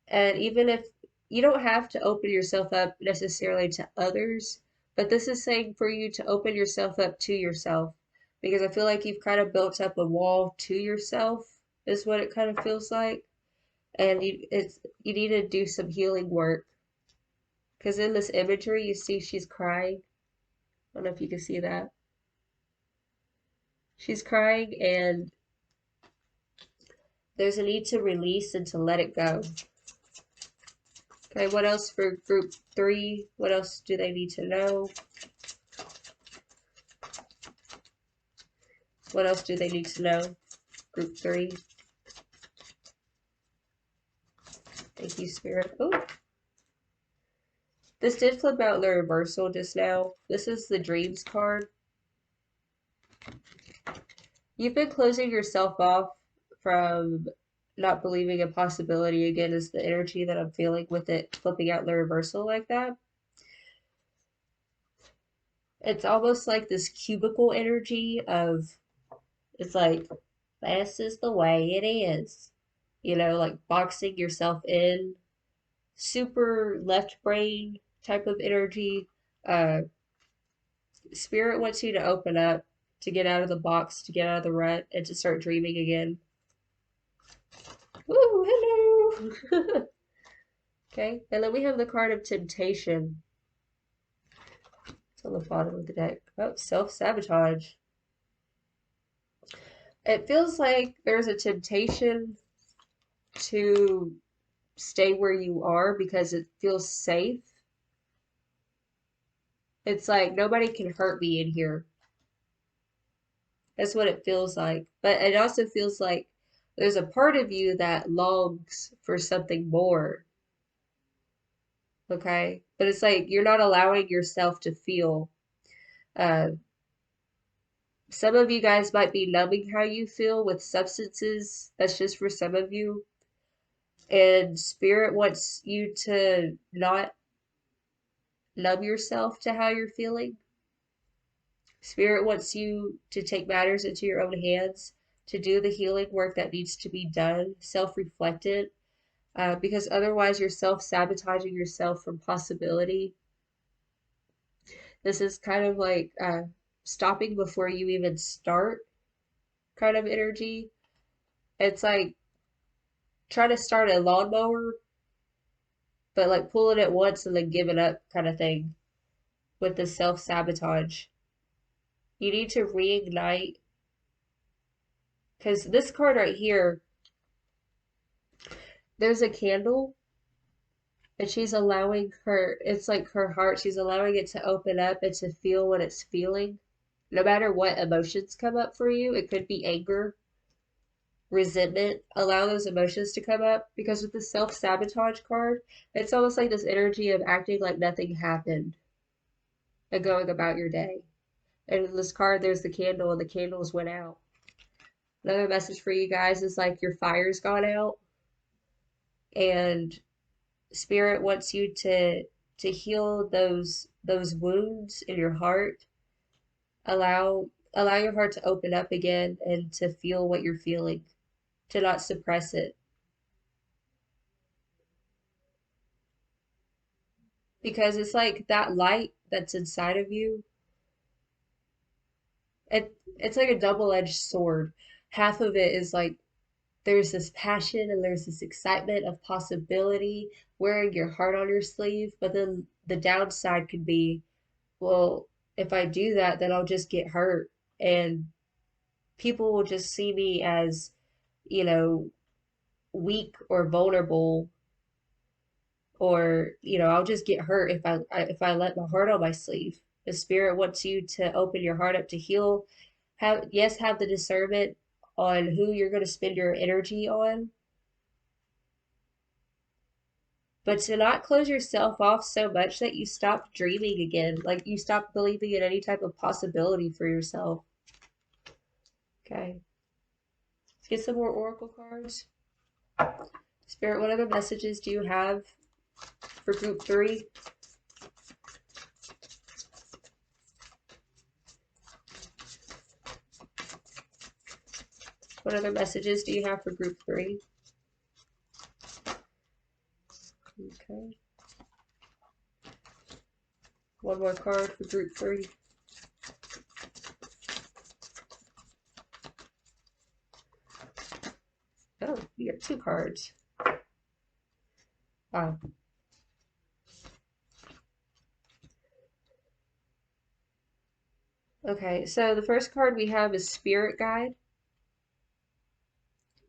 And even if you don't have to open yourself up necessarily to others, but this is saying for you to open yourself up to yourself. Because I feel like you've kind of built up a wall to yourself, is what it kind of feels like. And you need to do some healing work. Because in this imagery, you see she's crying. I don't know if you can see that. She's crying, and there's a need to release and to let it go. Okay, what else for group 3? What else do they need to know? What else do they need to know? Group 3. Thank you, Spirit. Oh, this did flip out in the reversal just now. This is the Dreams card. You've been closing yourself off from not believing in possibility. Again, is the energy that I'm feeling with it flipping out in the reversal like that. It's almost like this cubicle energy of, it's like, this is the way it is. You know, like boxing yourself in. Super left brain type of energy. Uh, Spirit wants you to open up, to get out of the box, to get out of the rut, and to start dreaming again. Woo, hello! Okay, and then we have the card of temptation. It's on the bottom of the deck. Oh, self-sabotage. It feels like there's a temptation to stay where you are because it feels safe. It's like nobody can hurt me in here. That's what it feels like. But it also feels like there's a part of you that longs for something more. Okay? But it's like you're not allowing yourself to feel. Uh, some of you guys might be numbing how you feel with substances. That's just for some of you. And Spirit wants you to not numb yourself to how you're feeling. Spirit wants you to take matters into your own hands, to do the healing work that needs to be done, self-reflected, because otherwise you're self-sabotaging yourself from possibility. This is kind of like stopping before you even start kind of energy. It's like trying to start a lawnmower, but like pulling it once and then giving up kind of thing with the self-sabotage. You need to reignite, because this card right here, there's a candle and she's allowing it's like her heart, she's allowing it to open up and to feel what it's feeling. No matter what emotions come up for you, it could be anger, resentment, allow those emotions to come up because with the self-sabotage card, it's almost like this energy of acting like nothing happened and going about your day. And in this card, there's the candle and the candles went out. Another message for you guys is like your fire's gone out and Spirit wants you to heal those wounds in your heart. Allow allow your heart to open up again and to feel what you're feeling, to not suppress it. Because it's like that light that's inside of you, it's like a double-edged sword. Half of it is like there's this passion and there's this excitement of possibility, wearing your heart on your sleeve, but then the downside could be, well, if I do that, then I'll just get hurt and people will just see me as, you know, weak or vulnerable, or I'll just get hurt if I let my heart on my sleeve. The spirit wants you to open your heart up to heal. Have the discernment on who you're going to spend your energy on, but to not close yourself off so much that you stop dreaming again, like you stop believing in any type of possibility for yourself. Okay, let's get some more oracle cards. Spirit, what other messages do you have for group 3? What other messages do you have for group 3? Okay. One more card for group 3. Oh, you got 2 cards. Wow. Okay, so the first card we have is Spirit Guide.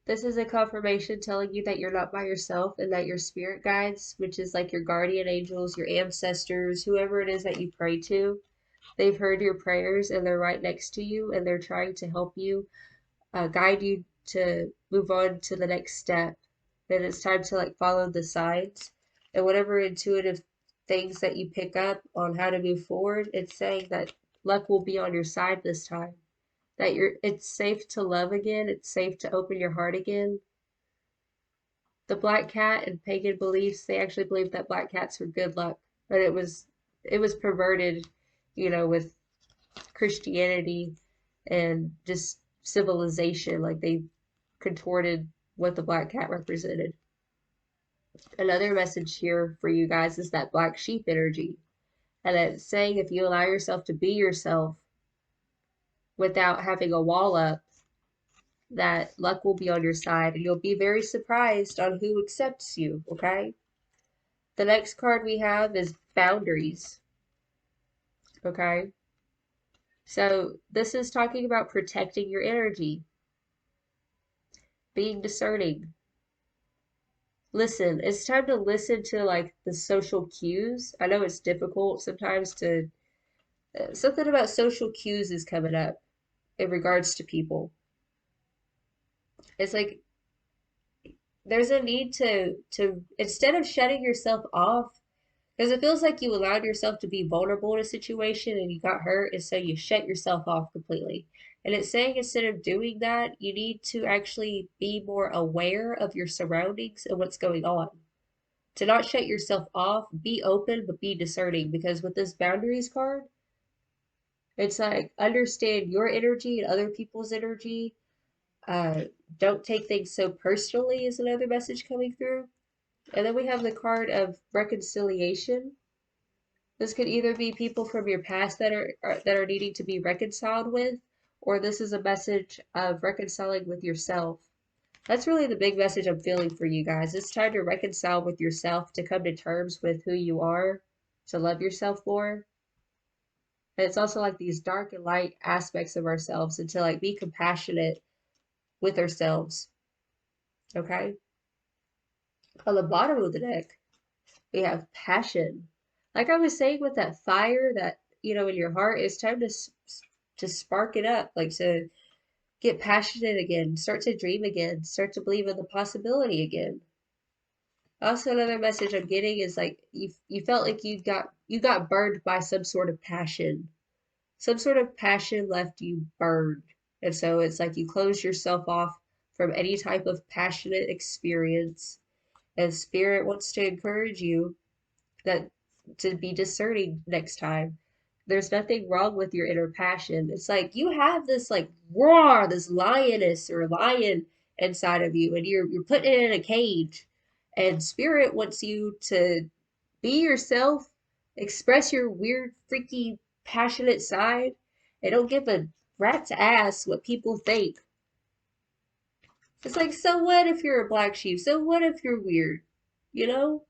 This is a confirmation telling you that you're not by yourself and that your spirit guides, which is like your guardian angels, your ancestors, whoever it is that you pray to, they've heard your prayers and they're right next to you and they're trying to help you, guide you to move on to the next step. Then it's time to like follow the signs and whatever intuitive things that you pick up on how to move forward, it's saying that luck will be on your side this time. That it's safe to love again, it's safe to open your heart again. The black cat and pagan beliefs, they actually believed that black cats were good luck, but it was perverted, with Christianity and just civilization. Like they contorted what the black cat represented. Another message here for you guys is that black sheep energy. And it's saying if you allow yourself to be yourself without having a wall up, that luck will be on your side and you'll be very surprised on who accepts you, okay? The next card we have is boundaries, okay? So this is talking about protecting your energy, being discerning. Listen, it's time to listen to like the social cues. I know it's difficult sometimes to, something about social cues is coming up in regards to people. It's like there's a need to instead of shutting yourself off, because it feels like you allowed yourself to be vulnerable in a situation and you got hurt, and so you shut yourself off completely. And it's saying instead of doing that, you need to actually be more aware of your surroundings and what's going on. To not shut yourself off, be open, but be discerning. Because with this boundaries card, it's like understand your energy and other people's energy. Uh, don't take things so personally, is another message coming through. And then we have the card of reconciliation. This could either be people from your past that are needing to be reconciled with, or this is a message of reconciling with yourself. That's really the big message I'm feeling for you guys. It's time to reconcile with yourself, to come to terms with who you are, to love yourself more. And it's also like these dark and light aspects of ourselves, and to like be compassionate with ourselves. Okay? On the bottom of the deck, we have passion. Like I was saying with that fire that, in your heart, it's time to spark it up, like to get passionate again, start to dream again, start to believe in the possibility again. Also, another message I'm getting is like you felt like you got burned by some sort of passion. Some sort of passion left you burned. And so it's like you closed yourself off from any type of passionate experience. And Spirit wants to encourage you that to be discerning next time. there's nothing wrong with your inner passion. It's like you have this like roar, this lioness or lion inside of you, and you're putting it in a cage. And spirit wants you to be yourself, express your weird, freaky, passionate side, and don't give a rat's ass what people think. It's like, so what if you're a black sheep? So what if you're weird? You know?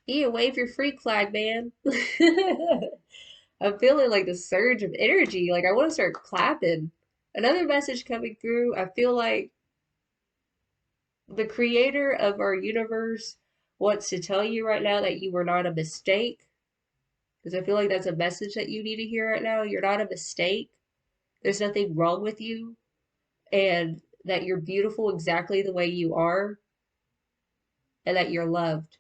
Yeah, wave your freak flag, man. I'm feeling like the surge of energy. Like I want to start clapping. Another message coming through. I feel like the creator of our universe wants to tell you right now that you were not a mistake. Because I feel like that's a message that you need to hear right now. You're not a mistake. There's nothing wrong with you. And that you're beautiful exactly the way you are. And that you're loved.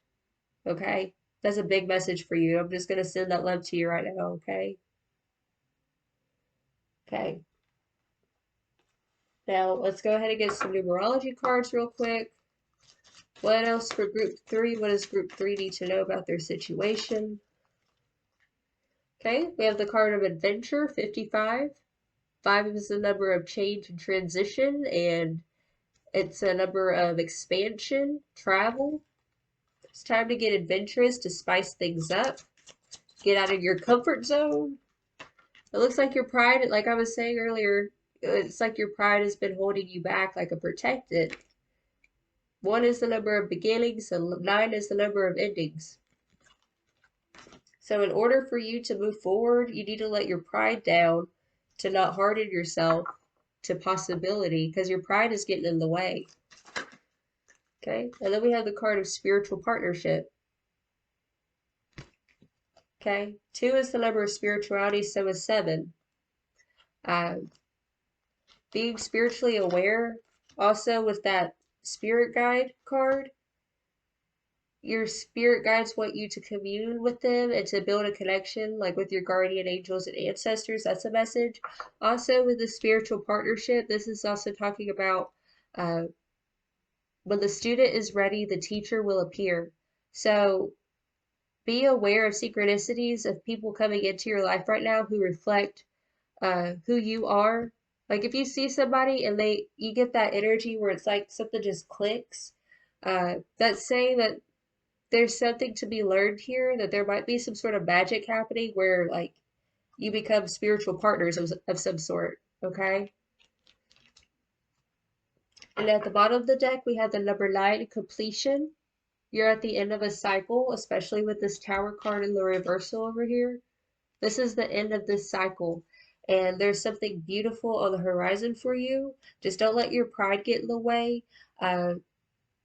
Okay? That's a big message for you. I'm just going to send that love to you right now. Okay? Okay. Now, let's go ahead and get some numerology cards real quick. What else for group 3? What does group 3 need to know about their situation? Okay, we have the card of adventure, 55. 5 is the number of change and transition, and it's a number of expansion, travel. It's time to get adventurous to spice things up. Get out of your comfort zone. It looks like your pride, like I was saying earlier, it's like your pride has been holding you back like a protected. 1 is the number of beginnings, and 9 is the number of endings. So in order for you to move forward, you need to let your pride down to not harden yourself to possibility because your pride is getting in the way. Okay, and then we have the card of spiritual partnership. Okay, 2 is the number of spirituality, so is 7. Being spiritually aware, also with that spirit guide card, your spirit guides want you to commune with them and to build a connection like with your guardian angels and ancestors. That's a message. Also with the spiritual partnership, this is also talking about uh, when the student is ready, the teacher will appear. So be aware of synchronicities of people coming into your life right now who reflect who you are. Like if you see somebody and you get that energy where it's like something just clicks, that's saying that there's something to be learned here, that there might be some sort of magic happening where like you become spiritual partners of some sort, okay? And at the bottom of the deck, we have the number 9, completion. You're at the end of a cycle, especially with this tower card in the reversal over here. This is the end of this cycle, and there's something beautiful on the horizon for you. Just don't let your pride get in the way.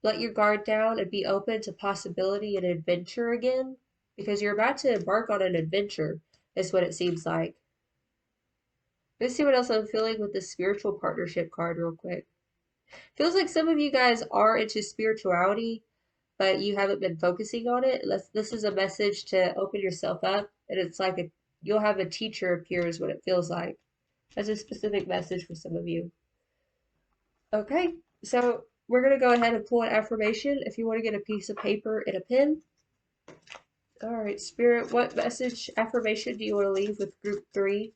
Let your guard down and be open to possibility and adventure again, because you're about to embark on an adventure, is what it seems like. Let's see what else I'm feeling with this spiritual partnership card real quick. Feels like some of you guys are into spirituality, but you haven't been focusing on it. This is a message to open yourself up, and it's like you'll have a teacher appear is what it feels like. That's a specific message for some of you. Okay, so we're going to go ahead and pull an affirmation if you want to get a piece of paper and a pen. All right, Spirit, what message, affirmation do you want to leave with group 3?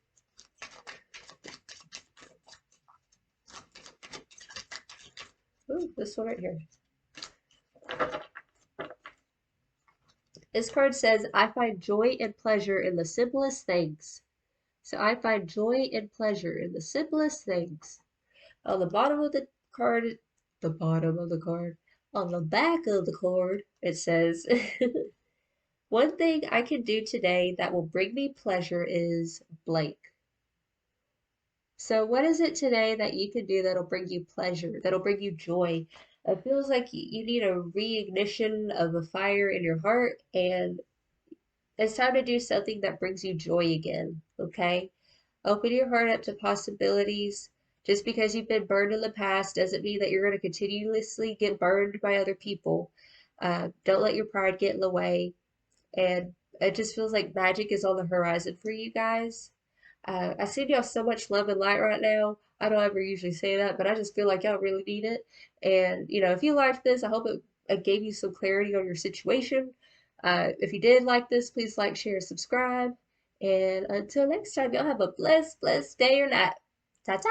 Ooh, this one right here. This card says, I find joy and pleasure in the simplest things. So I find joy and pleasure in the simplest things. On the bottom of the card, on the back of the card, it says, one thing I can do today that will bring me pleasure is blank. So what is it today that you can do that'll bring you pleasure, that'll bring you joy? It feels like you need a reignition of a fire in your heart, and it's time to do something that brings you joy again, okay? Open your heart up to possibilities. Just because you've been burned in the past doesn't mean that you're going to continuously get burned by other people. Don't let your pride get in the way. And it just feels like magic is on the horizon for you guys. I send y'all so much love and light right now. I don't ever usually say that, but I just feel like y'all really need it. And, if you liked this, I hope it gave you some clarity on your situation. If you did like this, please like, share, subscribe. And until next time, y'all have a blessed, blessed day or night. Ta ta!